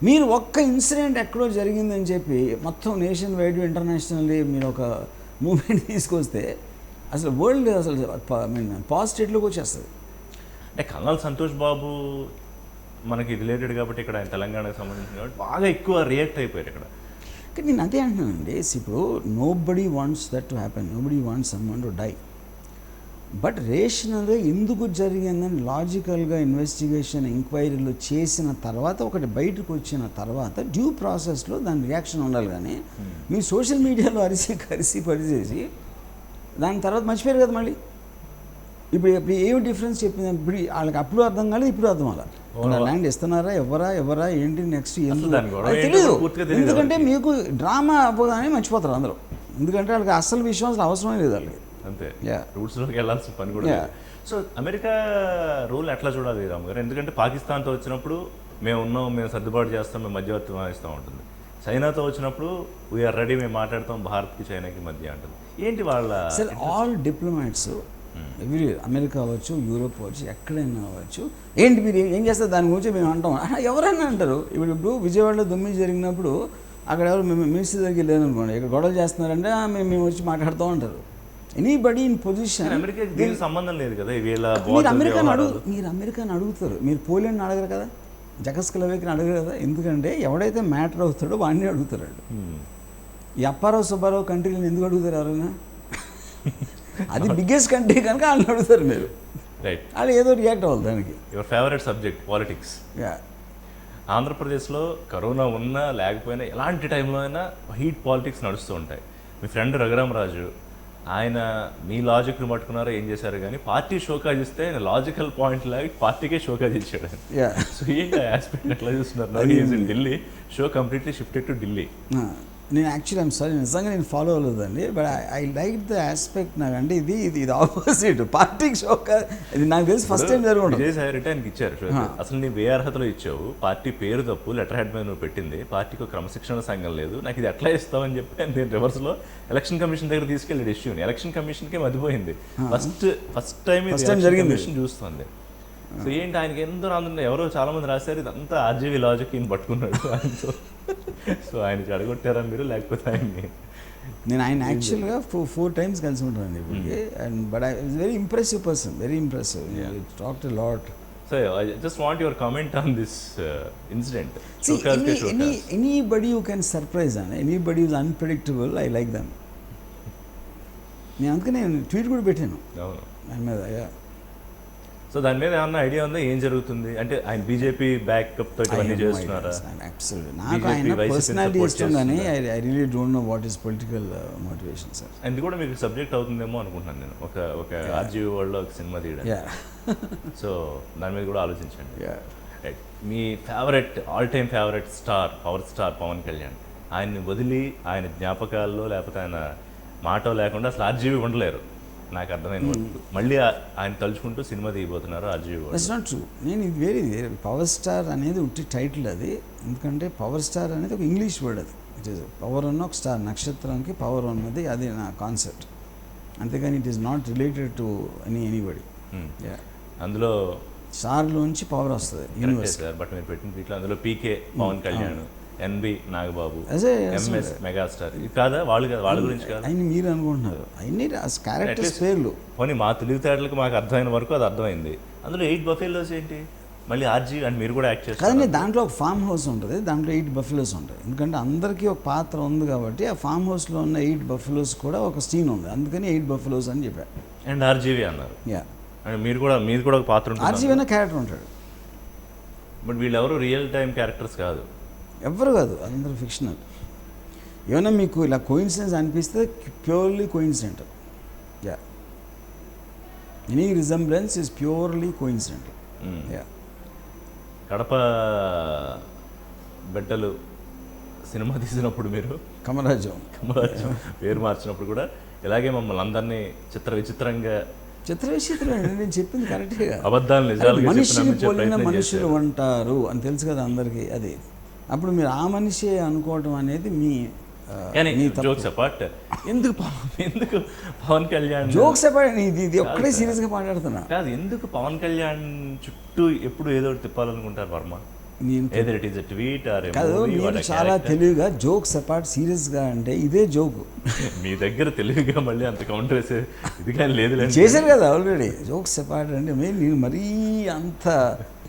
మీరు ఒక్క ఇన్సిడెంట్ ఎక్కడో జరిగిందని చెప్పి మొత్తం నేషన్ వైడ్ ఇంటర్నేషనల్లీ మీరు ఒక మూమెంట్ తీసుకొస్తే అసలు వరల్డ్ అసలు పాజిటివ్లోకి వచ్చేస్తుంది. అంటే కల్నల్ సంతోష్ బాబు మనకి రిలేటెడ్ కాబట్టి ఇక్కడ ఆయన తెలంగాణకు సంబంధించిన కాబట్టి బాగా ఎక్కువ రియాక్ట్ అయిపోయారు ఇక్కడ. కానీ నేను అదే అంటున్నానండి, ఇప్పుడు nobody wants that to happen, nobody wants someone to die. But రేషనల్గా ఎందుకు జరిగిందని లాజికల్గా ఇన్వెస్టిగేషన్ ఎంక్వైరీలు చేసిన తర్వాత ఒకటి బయటకు వచ్చిన తర్వాత డ్యూ ప్రాసెస్లో దాని రియాక్షన్ ఉండాలి. కానీ మీ సోషల్ మీడియాలో అరిసి పరిచేసి దాని తర్వాత మర్చిపోయారు కదా మళ్ళీ. ఇప్పుడు ఏమి డిఫరెన్స్ చెప్పింది, ఇప్పుడు వాళ్ళకి అప్పుడు అర్థం కాలేదు, ఇప్పుడు అర్థం అలా ల్యాండ్ ఇస్తున్నారా ఎవరా ఏంటి నెక్స్ట్ తెలియదు. ఎందుకంటే మీకు డ్రామా అవ్వగానే మర్చిపోతారు అందరూ, ఎందుకంటే వాళ్ళకి అసలు విషయం అసలు అవసరమే లేదు వాళ్ళకి. అంతే, రూట్స్లోకి వెళ్ళాల్సిన పని కూడా. సో అమెరికా రూల్ ఎట్లా చూడాలి రామ్ గారు? ఎందుకంటే పాకిస్తాన్తో వచ్చినప్పుడు మేము సర్దుబాటు చేస్తాం, మేము మధ్యవర్తి వహిస్తూ ఉంటుంది. చైనాతో వచ్చినప్పుడు వీఆర్ రెడీ, మేము మాట్లాడతాం భారత్కి చైనాకి మధ్య అంటుంది. ఏంటి వాళ్ళ ఆల్ డిప్లొమాట్స్ ఎవ్రీ అమెరికా అవ్వచ్చు, యూరోప్ అవ్వచ్చు, ఎక్కడైనా అవ్వచ్చు, ఏంటి మీరు ఏం చేస్తారు దాని గురించి మేము అంటాం, ఎవరైనా అంటారు. ఇప్పుడు విజయవాడలో దొమ్మిది జరిగినప్పుడు అక్కడ ఎవరు మినిస్టర్ దగ్గరికి లేదనుకోండి, ఇక్కడ గొడవలు చేస్తున్నారంటే మేము వచ్చి మాట్లాడుతూ ఉంటారు. Anybody in position. అమెరికాకి దీనికి సంబంధం లేదు కదా. మీరు అమెరికాని అడుగుతారు, మీరు పోలాండ్ని అడగరు కదా, జకస్కలవేకిని అడగరు కదా. ఎందుకంటే ఎవడైతే మ్యాటర్ అవుతాడో వాడిని అడుగుతారు. ఈ అప్పారావు సుబ్బారావు కంట్రీలను ఎందుకు అడుగుతారు ఎవరైనా? అది బిగ్గెస్ట్ కంట్రీ కనుక వాళ్ళని అడుగుతారు మీరు. రైట్, వాళ్ళు ఏదో రియాక్ట్ అవ్వాలి దానికి. Your favourite subject politics. ఆంధ్రప్రదేశ్లో కరోనా ఉన్నా లేకపోయినా ఎలాంటి టైంలో అయినా హీట్ పాలిటిక్స్ నడుస్తూ ఉంటాయి. మీ ఫ్రెండ్ రఘురామరాజు ఆయన మీ లాజిక్ను పట్టుకున్నారో ఏం చేశారు కానీ పార్టీ షోకాజ్ ఇస్తే ఆయన లాజికల్ పాయింట్ లాగా పార్టీకే షోకాజ్ ఇచ్చాడు. సో ఏంటి ఆస్పెక్ట్ ఎట్లా చూస్తున్నారు? Delhi show completely shifted to Delhi. నేను యాక్చువల్లీ ఐమ్ సారీ, నిజంగా నేను ఫాలో అవ్వలేదండి, but I like the aspect. నాకు అంటే ఇది ఆపోజిట్ పార్టీకి షోక్. ఇది నాకు తెలిసి ఫస్ట్ టైం జరుగుతుంది. విజయసాయి ఆయనకి ఇచ్చారు. అసలు నీ ఏ అర్హతలో ఇచ్చావు, పార్టీ పేరు తప్పు, లెటర్ హెడ్ మీద నువ్వు పెట్టింది, పార్టీకి క్రమశిక్షణ సంఘం లేదు, నాకు ఇది ఎట్లా ఇస్తావు అని చెప్పి నేను రివర్స్లో ఎలక్షన్ కమిషన్ దగ్గర తీసుకెళ్ళి ఇష్యూని ఎలక్షన్ కమిషన్కే మధ్యపోయింది. ఫస్ట్ టైం జరిగింది చూస్తుంది. సో ఏంటి ఆయనకి ఎంతో రాందు, ఎవరో చాలా మంది రాశారు ఇదంతా ఆర్జీవీ లాజిక్ ఈయన పట్టుకున్నాడు ఆయనతో. సో ఆయన చెడగొట్టారా మీరు, లేకపోతే ఆయన్ని? నేను ఆయన యాక్చువల్గా 4 times కలిసి ఉంటానండి ఇప్పటికి. And but I is very impressive person, very impressive, talked a lot. So I just want your comment on this incident. Anybody you can surprise and anybody is unpredictable, I like them. నేను అందుకని నేను ట్వీట్ కూడా పెట్టాను దాని మీద. సో దాని మీద ఏమన్నా ఐడియా ఉందా ఏం జరుగుతుంది? అంటే ఆయన బీజేపీ బ్యాకప్ తో ఇవన్నీ చేస్తున్నారా? నాకు ఆయన పర్సనాలిటీ ఇష్టం కానీ I really don't know what is political motivation sir. అది కూడా మీకు సబ్జెక్ట్ అవుతుందేమో అనుకుంటున్నాను నేను, ఒక ఆర్జీవీ వరల్డ్లో ఒక సినిమా తీయడం. సో దాని మీద కూడా ఆలోచించండి. మీ favourite all time favourite star, power star Pawan Kalyan, ఆయన్ని వదిలి ఆయన జ్ఞాపకాల్లో లేకపోతే ఆయన మాట లేకుండా అసలు ఆర్జీవీ ఉండలేరు నాకు అర్థమైన వరకు. మళ్ళీ ఆయన తలుచుకుంటూ సినిమా తీయబోతున్నారు ఆర్జీవీ. That's not true. నేను ఇది వేరే పవర్ స్టార్ అనేది ఉట్టి టైటిల్ అది. ఎందుకంటే పవర్ స్టార్ అనేది ఒక ఇంగ్లీష్ వర్డ్ అది. ఇట్ ఈస్ పవర్ ఉన్న ఒక స్టార్, నక్షత్రానికి పవర్ ఉన్నది, అది నా కాన్సెప్ట్. అంతేగాని it is not related to anybody. అందులో స్టార్లోంచి పవర్ వస్తుంది యూనివర్స్. బట్ మీరు పెట్టిన వీటిలో అందులో పీకే పవన్ కళ్యాణ్, ఎన్బి నాగబాబు, ఎంఎస్ మెగాస్టార్ ఇది కాదా? వాళ్ళ గురించి కాదు ఆయన మీరు అనుకుంటున్నారు. అన్ని క్యారెక్టర్స్ పేర్లు. పోనీ మా తెలివితేటలకు మాకు అర్థమైన వరకు అది అర్థమైంది. అందులో 8 బఫెలోస్ ఏంటి మళ్ళీ ఆర్జీ అని మీరు కూడా యాక్ట్ చేస్తారు. కానీ దాంట్లో ఒక ఫామ్ హౌస్ ఉంటుంది, దాంట్లో 8 బఫెలోస్ ఉంటాయి. ఎందుకంటే అందరికీ ఒక పాత్ర ఉంది కాబట్టి ఆ ఫామ్ హౌస్లో ఉన్న 8 బఫెలోస్ కూడా ఒక సీన్ ఉంది, అందుకని 8 బఫెలోస్ అని చెప్పారు. అండ్ ఆర్జీవీ అన్నారు. అండ్ మీది కూడా ఒక పాత్ర ఉంటుంది. ఆర్జీవీ అనే క్యారెక్టర్ ఉంటాడు. బట్ వీళ్ళు ఎవరు రియల్ టైం క్యారెక్టర్స్ కాదు, ఎవ్వరు కాదు, అందరూ ఫిక్షనల్. ఏమైనా మీకు ఇలా కోయిన్సిడెన్స్ అనిపిస్తే purely coincidental. Any resemblance is purely coincidental. Kadapa బిడ్డలు సినిమా తీసినప్పుడు మీరు కమరాజం కమరాజు పేరు మార్చినప్పుడు కూడా ఇలాగే మమ్మల్ని అందరినీ విచిత్రంగా చిత్రవిచిత్రం నేను చెప్పింది కరెక్ట్గా. అబద్ధాలు నిజాలుగా మనిషిని చెప్పినందుకు పోలిన ప్రయత్నం మనుషులు చేశారు. ఉంటారు అని తెలుసు కదా అందరికీ. అది అప్పుడు మీరు ఆ మనిషే అనుకోవటం అనేది మీ కానీ జోక్స్ అపార్ట్ ఎందుకు పవన్ కళ్యాణ్ జోక్స్ అపార్ట్ ఇది ఒక్కడే సీరియస్గా మాట్లాడుతున్నా కాదు, ఎందుకు పవన్ కళ్యాణ్ చుట్టూ ఎప్పుడు ఏదో ఒకటి తిప్పాలనుకుంటారు వర్మ? నేను either it is a tweet or కాదు, మీరు చాలా తెలివిగా జోక్స్ అపార్ట్ సీరియస్గా అంటే ఇదే జోక్. మీ దగ్గర తెలివిగా మళ్ళీ అంత కౌంటర్ వేసే ఇది కానీ లేదు చేశారు కదా ఆల్రెడీ. జోక్స్ అపార్ట్ అంటే నేను మరీ అంత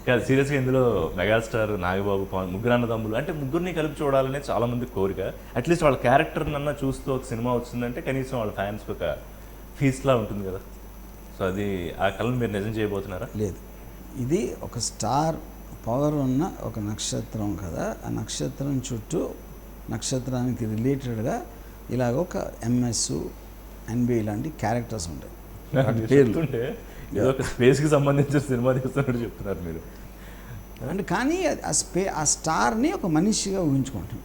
కాదు, సీరియస్గా ఇందులో మెగాస్టార్ నాగబాబు పవన్ ముగ్గురు అన్నదమ్ములు అంటే ముగ్గురిని కలిపి చూడాలనే చాలా మంది కోరిక. అట్లీస్ట్ వాళ్ళ క్యారెక్టర్ నన్న చూస్తూ ఒక సినిమా వచ్చిందంటే కనీసం వాళ్ళ ఫ్యాన్స్కి ఒక ఫీస్లా ఉంటుంది కదా. సో అది ఆ కళను మీరు నిజం చేయబోతున్నారా? లేదు, ఇది ఒక స్టార్ పవర్ ఉన్న ఒక నక్షత్రం కదా. ఆ నక్షత్రం చుట్టూ నక్షత్రానికి రిలేటెడ్గా ఇలాగ ఒక ఎంఎస్ ఎన్బిఐ లాంటి క్యారెక్టర్స్ ఉంటాయి. పేర్లుంటే ఏదో ఒక స్పేస్కి సంబంధించిన సినిమా తీస్తున్నట్టు చెప్తున్నారు మీరు. అంటే కానీ ఆ స్టార్ని ఒక మనిషిగా ఊహించుకుంటాం.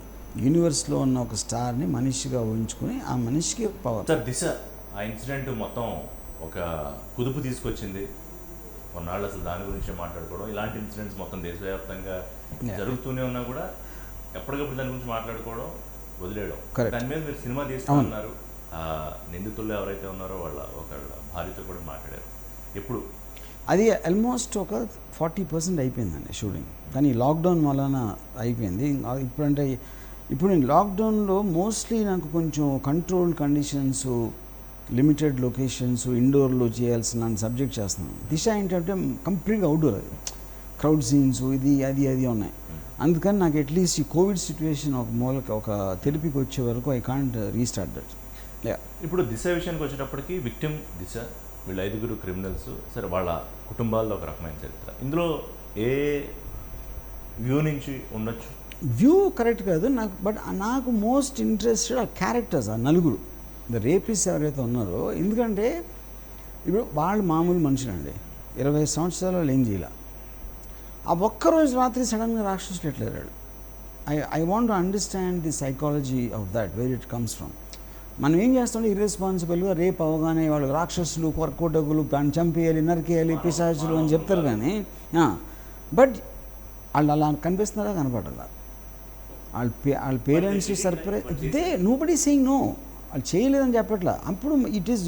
యూనివర్స్లో ఉన్న ఒక స్టార్ని మనిషిగా ఊహించుకుని ఆ మనిషికి పవర్. సార్ దిశ ఆ ఇన్సిడెంట్ మొత్తం ఒక కుదుపు తీసుకొచ్చింది. కొన్నాళ్ళు అసలు దాని గురించి మాట్లాడుకోవడం, ఇలాంటి ఇన్సిడెంట్స్ మొత్తం దేశవ్యాప్తంగా జరుగుతూనే ఉన్నా కూడా ఎప్పటికప్పుడు దాని గురించి మాట్లాడుకోవడం, వదిలేయడం. దాని మీద మీరు సినిమా తీస్తూ ఉన్నారు. నిందితులు ఎవరైతే ఉన్నారో వాళ్ళ భార్యతో కూడా మాట్లాడారు. ఎప్పుడు అది ఆల్మోస్ట్ ఒక 40% అయిపోయిందండి షూటింగ్. కానీ లాక్డౌన్ వలన అయిపోయింది. ఇప్పుడు నేను లాక్డౌన్లో మోస్ట్లీ నాకు కొంచెం కంట్రోల్డ్ కండిషన్స్, లిమిటెడ్ లొకేషన్స్, ఇండోర్లో చేయాల్సిన సబ్జెక్ట్ చేస్తున్నాను. దిశ ఏంటంటే కంప్లీట్గా అవుట్డోర్. అది క్రౌడ్ సీన్స్ ఇది అది ఉన్నాయి. అందుకని నాకు అట్లీస్ట్ ఈ కోవిడ్ సిచ్యువేషన్ ఒక మూలక ఒక తెరపీకి వచ్చే వరకు ఐ కాంట్ రీస్టార్ట్ దట్. ఇప్పుడు దిశ విషయానికి వచ్చేటప్పటికి విక్టిమ్ దిశ, వీళ్ళ 5 క్రిమినల్స్, సరే వాళ్ళ కుటుంబాల్లో ఒక రకమైన చరిత్ర. ఇందులో ఏ వ్యూ నుంచి ఉండొచ్చు? వ్యూ కరెక్ట్ కాదు నాకు, బట్ నాకు మోస్ట్ ఇంట్రెస్టెడ్ ఆ క్యారెక్టర్స్, ఆ నలుగురు రేపిస్ ఎవరైతే ఉన్నారో. ఎందుకంటే ఇప్పుడు వాళ్ళు మామూలు మనుషులండి, 20 సంవత్సరాలు ఏం చేయాల. ఆ ఒక్కరోజు రాత్రి సడన్గా రాక్షసులు ఎట్లేరాడు. I want to understand the psychology of that, where it comes from. మనం ఏం చేస్తామంటే ఇర్రెస్పాన్సిబుల్గా రేపు అవగానే వాళ్ళు రాక్షసులు, కొరకోటకులు, చంపేయాలి, నరికేయాలి, పిశాచులు అని చెప్తారు. కానీ బట్ వాళ్ళు అలా కనిపిస్తున్నారా, కనపడాలా? వాళ్ళ parents surprise nobody saying no, వాళ్ళు చేయలేదని చెప్పట్లా. అప్పుడు it is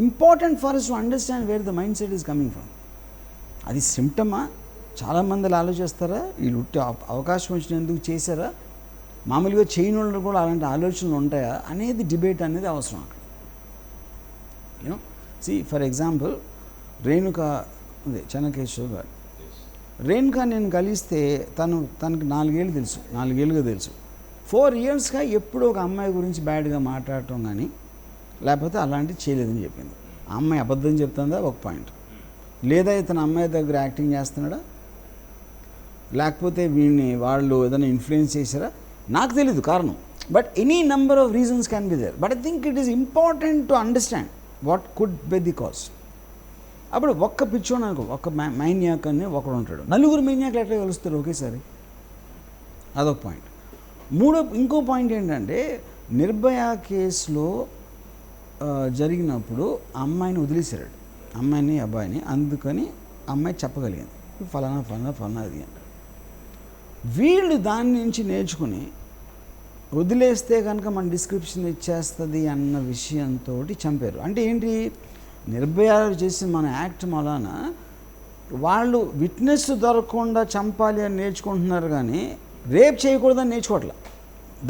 important for us to understand where the mindset is coming from. అది సిమ్టమా? చాలామంది అలా ఆలోచిస్తారా? వీళ్ళు అవకాశం వచ్చిన ఎందుకు చేశారా? మామూలుగా చేయని వాళ్ళు కూడా అలాంటి ఆలోచనలు ఉంటాయా అనేది డిబేట్ అనేది అవసరం అక్కడ. You know see for example Renuka ఉంది, చెన్నకేశ్వర్ గారు. రేణుకా నేను కలిస్తే తనకి 4 ఏళ్ళు తెలుసు, 4 ఏళ్ళుగా తెలుసు. 4 ఇయర్స్గా ఎప్పుడూ ఒక అమ్మాయి గురించి బ్యాడ్గా మాట్లాడటం కానీ లేకపోతే అలాంటివి చేయలేదని చెప్పింది. ఆ అమ్మాయి అబద్ధం చెప్తుందా ఒక పాయింట్, లేదా ఇతను అమ్మాయి దగ్గర యాక్టింగ్ చేస్తున్నాడా, లేకపోతే వాళ్ళు ఏదైనా ఇన్ఫ్లుయెన్స్ చేశారా, నాకు తెలీదు కారణం. But any number of reasons can be there. But I think it is important to understand what could be the cause. అప్పుడు ఒక్క పిచ్చోడు అనుకో, ఒక్క మైన్యాక్ అని ఒకడు ఉంటాడు, 4 మైన్యాక్లు ఎట్లా కలుస్తారు ఒకేసారి? అదొక పాయింట్. ఇంకో పాయింట్ ఏంటంటే నిర్భయ కేసులో జరిగినప్పుడు ఆ అమ్మాయిని వదిలేశాడు, అమ్మాయిని అబ్బాయిని. అందుకని అమ్మాయి చెప్పగలిగింది ఫలానా ఫలానా ఫలానా అది అని. వీళ్ళు దాని నుంచి నేర్చుకుని వదిలేస్తే కనుక మన డిస్క్రిప్షన్ ఇచ్చేస్తుంది అన్న విషయంతో చంపారు. అంటే ఏంటి, నిర్భయ చేసిన మన యాక్ట్ వలన వాళ్ళు విట్నెస్ దొరకకుండా చంపాలి అని నేర్చుకుంటున్నారు, కానీ రేప్ చేయకూడదని నేర్చుకోవట్లే.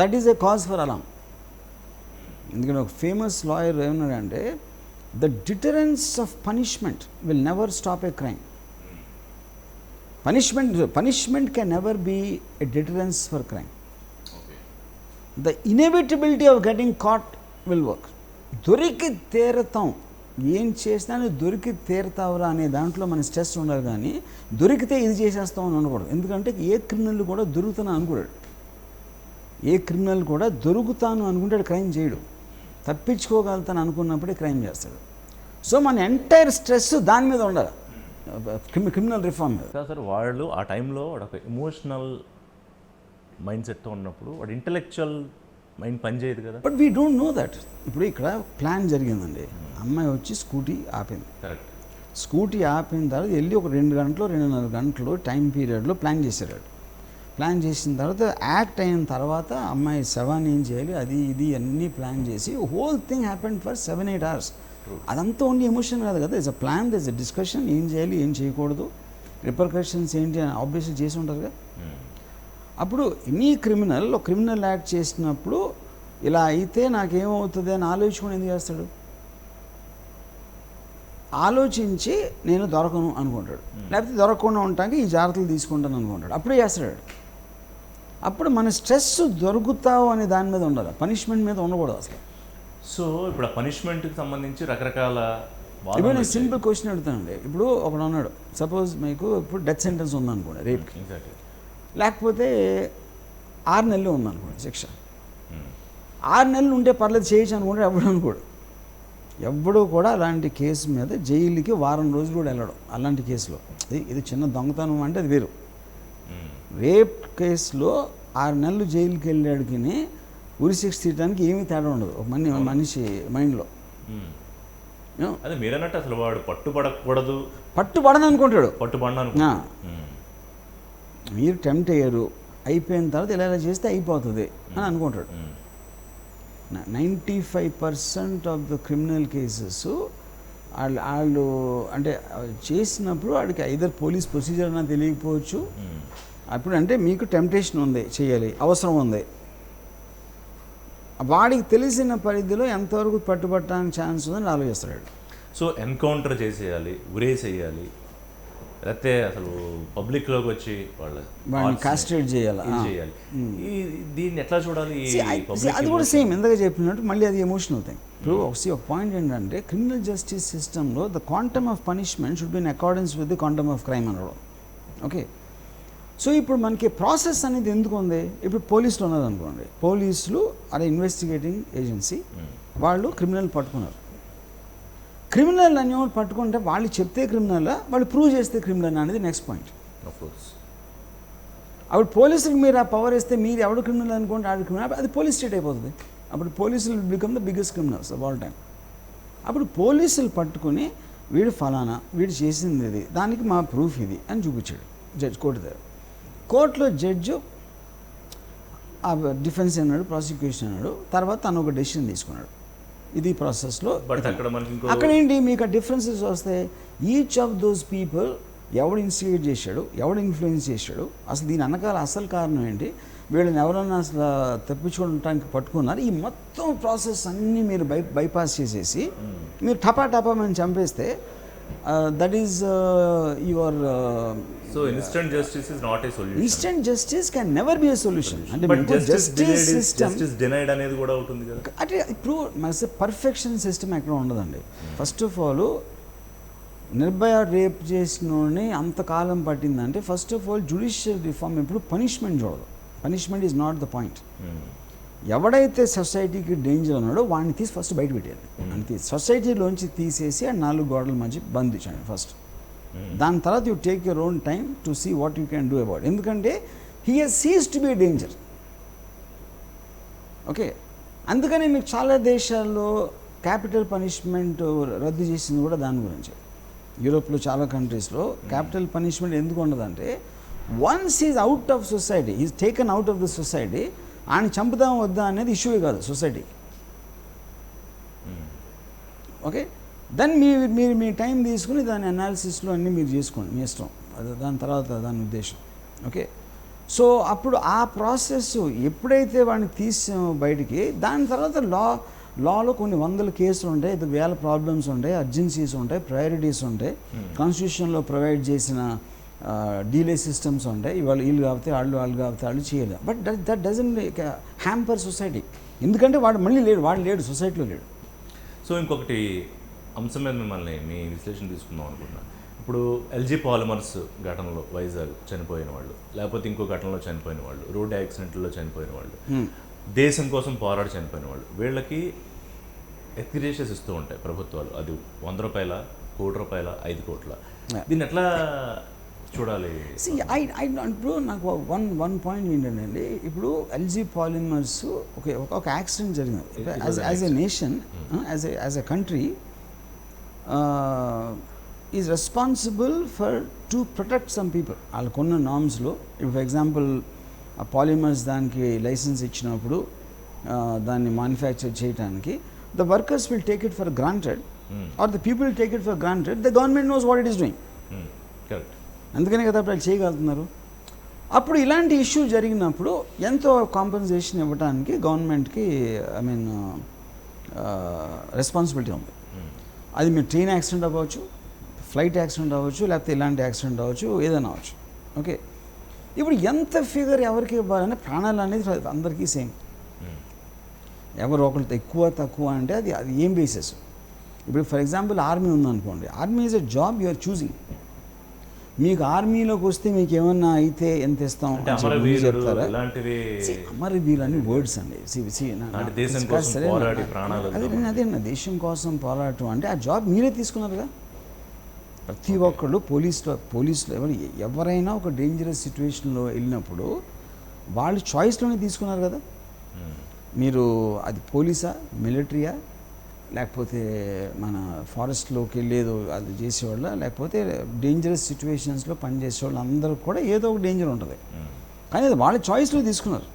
That is a cause for alarm. ఎందుకంటే ఒక ఫేమస్ లాయర్ ఏమన్నాడంటే the deterrence of punishment will never stop a crime. Punishment can never be a deterrence for crime. Okay. The inevitability of getting caught will work. దొరికి తీరతాం, ఏం చేసినా దొరికి తీరతావురా అనే దాంట్లో మన స్ట్రెస్ ఉండాలి, కానీ దొరికితే ఇది చేసేస్తాం అని అనకూడదు. ఎందుకంటే ఏ క్రిమినల్ కూడా దొరుకుతాను అనుకోడు. ఏ క్రిమినల్ కూడా దొరుకుతాను అనుకుంటాడు, క్రైమ్ చేయడు. తప్పించుకోగలుగుతాను అనుకున్నప్పుడే క్రైమ్ చేస్తాడు. సో మన ఎంటైర్ స్ట్రెస్ దాని మీద ఉండాలి, క్రిమినల్ రిఫార్మ్ మీద. సార్ వాళ్ళు ఆ టైంలో ఒక ఎమోషనల్ మైండ్ సెట్తో ఉన్నప్పుడు వాడు ఇంటలెక్చువల్ మైండ్ పనిచేయదు కదా. But we don't know that. ఇప్పుడు ఇక్కడ ప్లాన్ జరిగిందండి, అమ్మాయి వచ్చి స్కూటీ ఆపింది. కరెక్ట్. స్కూటీ ఆపిన తర్వాత వెళ్ళి ఒక 2 గంటలు 2.5 గంటలు టైం పీరియడ్లో ప్లాన్ చేశాడు. ప్లాన్ చేసిన తర్వాత యాక్ట్ అయిన తర్వాత అమ్మాయి శవాన్ని ఏం చేయాలి అది ఇది అన్నీ ప్లాన్ చేసి whole thing happened for 7-8 hours. అదంతా ఓన్లీ ఎమోషన్ కాదు కదా, it's a plan, this a discussion, ఏం చేయాలి ఏం చేయకూడదు, రిపర్కషన్స్ ఏంటి అని ఆబ్వియస్లీ చేసి ఉంటారు కదా. అప్పుడు ఎనీ క్రిమినల్ ఒక క్రిమినల్ యాక్ట్ చేసినప్పుడు ఇలా అయితే నాకేమవుతుంది అని ఆలోచించుకొని ఎందుకు చేస్తాడు? ఆలోచించి నేను దొరకను అనుకుంటాడు, లేకపోతే దొరకకుండా ఉంటానికి ఈ జాగ్రత్తలు తీసుకుంటాను అనుకుంటాడు, అప్పుడే చేస్తాడు. అప్పుడు మన స్ట్రెస్ దొరుకుతావు అనే దాని మీద ఉండాలి, పనిష్మెంట్ మీద ఉండకూడదు అసలు. సో ఇప్పుడు ఆ పనిష్మెంట్కి సంబంధించి రకరకాల ఇప్పుడు నేను సింపుల్ క్వశ్చన్ అడుగుతానండి. ఇప్పుడు ఒకడు ఉన్నాడు, సపోజ్ మీకు ఇప్పుడు డెత్ సెంటెన్స్ ఉందనుకోండి రేప్కి, లేకపోతే 6 నెలలు ఉందనుకోండి శిక్ష, 6 నెలలు ఉంటే పర్లేదు చేయొచ్చు అనుకుంటే ఎవడు అనుకోడు. ఎవ్వడూ కూడా అలాంటి కేసు మీద జైలుకి వారం రోజులు కూడా వెళ్ళడం అలాంటి కేసులో. ఇది చిన్న దొంగతనం అంటే అది వేరు. రేప్ కేసులో 6 నెలలు జైలుకి వెళ్ళాడికి ఉరి శిక్ష తీయడానికి ఏమీ తేడా ఉండదు ఒక మనిషి మైండ్లో. అదే మీరన్నట్టు అసలు వాడు పట్టుబడకూడదు, పట్టుబడను అనుకుంటాడు, పట్టుబడను. మీరు టెంప్ట్ అయ్యారు, అయిపోయిన తర్వాత ఇలా ఇలా చేస్తే అయిపోతుంది అని అనుకుంటాడు. 95% ఆఫ్ ద క్రిమినల్ కేసెస్ వాళ్ళు అంటే చేసినప్పుడు వాడికి ఐదర్ పోలీస్ ప్రొసీజర్ అన్నా తెలియకపోవచ్చు. అప్పుడు అంటే మీకు టెంప్టేషన్ ఉంది, చేయాలి, అవసరం ఉంది, వాడికి తెలిసిన పరిధిలో ఎంతవరకు పట్టుబట్టడానికి ఛాన్స్ ఉందని ఆలోచిస్తాడు. సో ఎన్కౌంటర్ చేసేయాలి, ఉరేసేయాలి, లేకపోతే అసలు పబ్లిక్లోకి వచ్చి వాళ్ళని కాస్ట్రేట్ చేయాలి. దీన్ని ఎట్లా చూడాలి? అది కూడా సేమ్ ఎంతగా చెప్పినట్టు మళ్ళీ అది ఎమోషనల్ థింగ్. ఇప్పుడు ఒక పాయింట్ ఏంటంటే క్రిమినల్ జస్టిస్ సిస్టంలో the quantum of punishment should be in accordance with the quantum of crime అనడం. ఓకే, సో ఇప్పుడు మనకి ప్రాసెస్ అనేది ఎందుకు ఉంది? ఇప్పుడు పోలీసులు ఉన్నది అనుకోండి, పోలీసులు అదే ఇన్వెస్టిగేటింగ్ ఏజెన్సీ, వాళ్ళు క్రిమినల్ పట్టుకున్నారు. క్రిమినల్ అనేవాడు పట్టుకుంటే వాళ్ళు చెప్తే క్రిమినల్, వాళ్ళు ప్రూవ్ చేస్తే క్రిమినల్ అనేది నెక్స్ట్ పాయింట్. అప్పుడు పోలీసులకు మీరు ఆ పవర్ ఇస్తే మీరు ఎవడు క్రిమినల్ అనుకోండి, ఆడు క్రిమినల్, అది పోలీస్ స్టేట్ అయిపోతుంది. అప్పుడు పోలీసులు become the biggest criminals of all time. అప్పుడు పోలీసులు పట్టుకుని వీడు ఫలానా, వీడు చేసింది ఇది, దానికి మా ప్రూఫ్ ఇది అని చూపించాడు జడ్జ్ కోర్టు దగ్గర. కోర్టులో జడ్జు ఆ డిఫెన్స్ అన్నాడు, ప్రాసిక్యూషన్ అన్నాడు, తర్వాత తను ఒక డెసిషన్ తీసుకున్నాడు. ఇది ప్రాసెస్లో అక్కడ ఏంటి మీకు ఆ డిఫరెన్సెస్ వస్తాయి. ఈచ్ ఆఫ్ దోస్ పీపుల్ ఎవడు ఇన్స్టిగేట్ చేశాడు, ఎవడు ఇన్ఫ్లుయెన్స్ చేశాడు, అసలు దీని వెనకాల అసలు కారణం ఏంటి, వీళ్ళని ఎవరన్నా అసలు తెప్పించుకోవడానికి పట్టుకున్నారు, ఈ మొత్తం ప్రాసెస్ అన్నీ మీరు బైపాస్ చేసేసి మీరు టపా టపామని చంపేస్తే that is your. So instant justice is not a solution. Instant justice can never be a solution. అంటే justice denied అనేది కూడా ఉంటుంది కదా. అంటే ఇప్పుడు మన పర్ఫెక్షన్ సిస్టమ్ ఎక్కడ ఉండదండి. First of all Nirbhaya rape చేసినోడిని అంతకాలం పట్టిందంటే first of all judicial reform ఎప్పుడు పనిష్మెంట్ చూడదు. Punishment is not the point. ఎవడైతే సొసైటీకి డేంజర్ ఉన్నాడో వాడిని తీసి ఫస్ట్ బయట పెట్టేయాలి. అని సొసైటీలోంచి తీసేసి ఆ 4 గోడల మధ్య బంధించండి ఫస్ట్. దాని తర్వాత you take your own time to see what you can do about. ఎందుకంటే హీ హెస్ సీజ్ టు బి డేంజర్. ఓకే, అందుకని మీకు చాలా దేశాల్లో క్యాపిటల్ పనిష్మెంట్ రద్దు చేసింది కూడా దాని గురించి. యూరోప్లో చాలా కంట్రీస్లో క్యాపిటల్ పనిష్మెంట్ ఎందుకు ఉండదంటే once is out of society, is taken out of the society, ఆయన చంపుదాం వద్దా అనేది ఇష్యూవే కాదు సొసైటీ. ఓకే, దెన్ మీరు మీ టైం తీసుకుని దాని అనాలిసిస్లో అన్నీ మీరు చేసుకోండి, మీ ఇష్టం, అది దాని తర్వాత దాని ఉద్దేశం. ఓకే, సో అప్పుడు ఆ ప్రాసెస్ ఎప్పుడైతే వాడిని తీసామో బయటికి, దాని తర్వాత లాలో కొన్ని 100 కేసులు ఉంటాయి, 1000 ప్రాబ్లమ్స్ ఉంటాయి, అర్జెన్సీస్ ఉంటాయి, ప్రయారిటీస్ ఉంటాయి, కాన్స్టిట్యూషన్లో ప్రొవైడ్ చేసిన డీలే సిస్టమ్స్ ఉంటాయి. ఇవాళ వీళ్ళు కాకపోతే వాళ్ళు కాకపోతే వాళ్ళు చేయలేదు. But that doesn't hamper society. ఎందుకంటే వాడు మళ్ళీ లేడు, వాడు లేడు, సొసైటీలో లేడు. సో ఇంకొకటి అంశం మీద మిమ్మల్ని మీ విశ్లేషణ తీసుకుందాం అనుకుంటున్నాను. ఇప్పుడు ఎల్జీ పాలిమర్స్ ఘటనలో వైజాగ్ చనిపోయిన వాళ్ళు, లేకపోతే ఇంకో ఘటనలో చనిపోయిన వాళ్ళు, రోడ్ యాక్సిడెంట్లో చనిపోయిన వాళ్ళు, దేశం కోసం పోరాడి చనిపోయిన వాళ్ళు, వీళ్ళకి ఎక్స్గ్రేషియస్ ఇస్తూ ఉంటాయి ప్రభుత్వాలు. అది 100 రూపాయల, ₹1 కోటి, 5 కోట్ల. దీన్ని ఎట్లా చూడాలి? ఇప్పుడు నాకు వన్ పాయింట్ ఏంటంటే, ఇప్పుడు ఎల్జీ పాలిమర్స్ ఒక యాక్సిడెంట్ జరిగింది. As a nation, as a country is responsible to protect some people. వాళ్ళకున్న నామ్స్లో, ఇప్పుడు ఫర్ ఎగ్జాంపుల్ ఆ పాలిమర్స్ దానికి లైసెన్స్ ఇచ్చినప్పుడు దాన్ని మ్యానుఫ్యాక్చర్ చేయడానికి the workers will take it for granted or the people take it for granted. The government knows what it is doing. Correct. అందుకనే కదా వాళ్ళు చేయగలుగుతున్నారు. అప్పుడు ఇలాంటి ఇష్యూ జరిగినప్పుడు ఎంతో కాంపెన్సేషన్ ఇవ్వడానికి గవర్నమెంట్కి రెస్పాన్సిబిలిటీ ఉంది. అది మీరు ట్రైన్ యాక్సిడెంట్ అవ్వచ్చు, ఫ్లైట్ యాక్సిడెంట్ అవ్వచ్చు, లేకపోతే ఇలాంటి యాక్సిడెంట్ అవ్వచ్చు, ఏదైనా అవ్వచ్చు. ఓకే, ఇప్పుడు ఎంత ఫిగర్ ఎవరికి ఇవ్వాలని, ప్రాణాలు అనేది అందరికీ సేమ్. ఎవరు ఒకరు ఎక్కువ తక్కువ అంటే అది ఏం బేసిస్? ఇప్పుడు ఫర్ ఎగ్జాంపుల్ ఆర్మీ ఉందనుకోండి, army is a job you are choosing. మీకు ఆర్మీలోకి వస్తే మీకు ఏమన్నా అయితే ఎంత ఇస్తాం చెప్తారా? అమరవీరులు అన్ని వర్డ్స్ అండి. అదే దేశం కోసం పోరాటం అంటే ఆ జాబ్ మీరే తీసుకున్నారుగా. ప్రతి ఒక్కళ్ళు పోలీసులో ఎవరైనా ఒక డేంజరస్ సిచ్యువేషన్లో వెళ్ళినప్పుడు వాళ్ళు చాయిస్లోనే తీసుకున్నారు కదా. మీరు అది పోలీసా, మిలిటరీయా, లేకపోతే మన ఫారెస్ట్లోకి వెళ్ళేదో అది చేసేవాళ్ళ, లేకపోతే డేంజరస్ సిచ్యువేషన్స్లో పనిచేసేవాళ్ళు అందరూ కూడా ఏదో ఒక డేంజర్ ఉంటుంది. కానీ అది వాళ్ళ చాయిస్లో తీసుకున్నారు,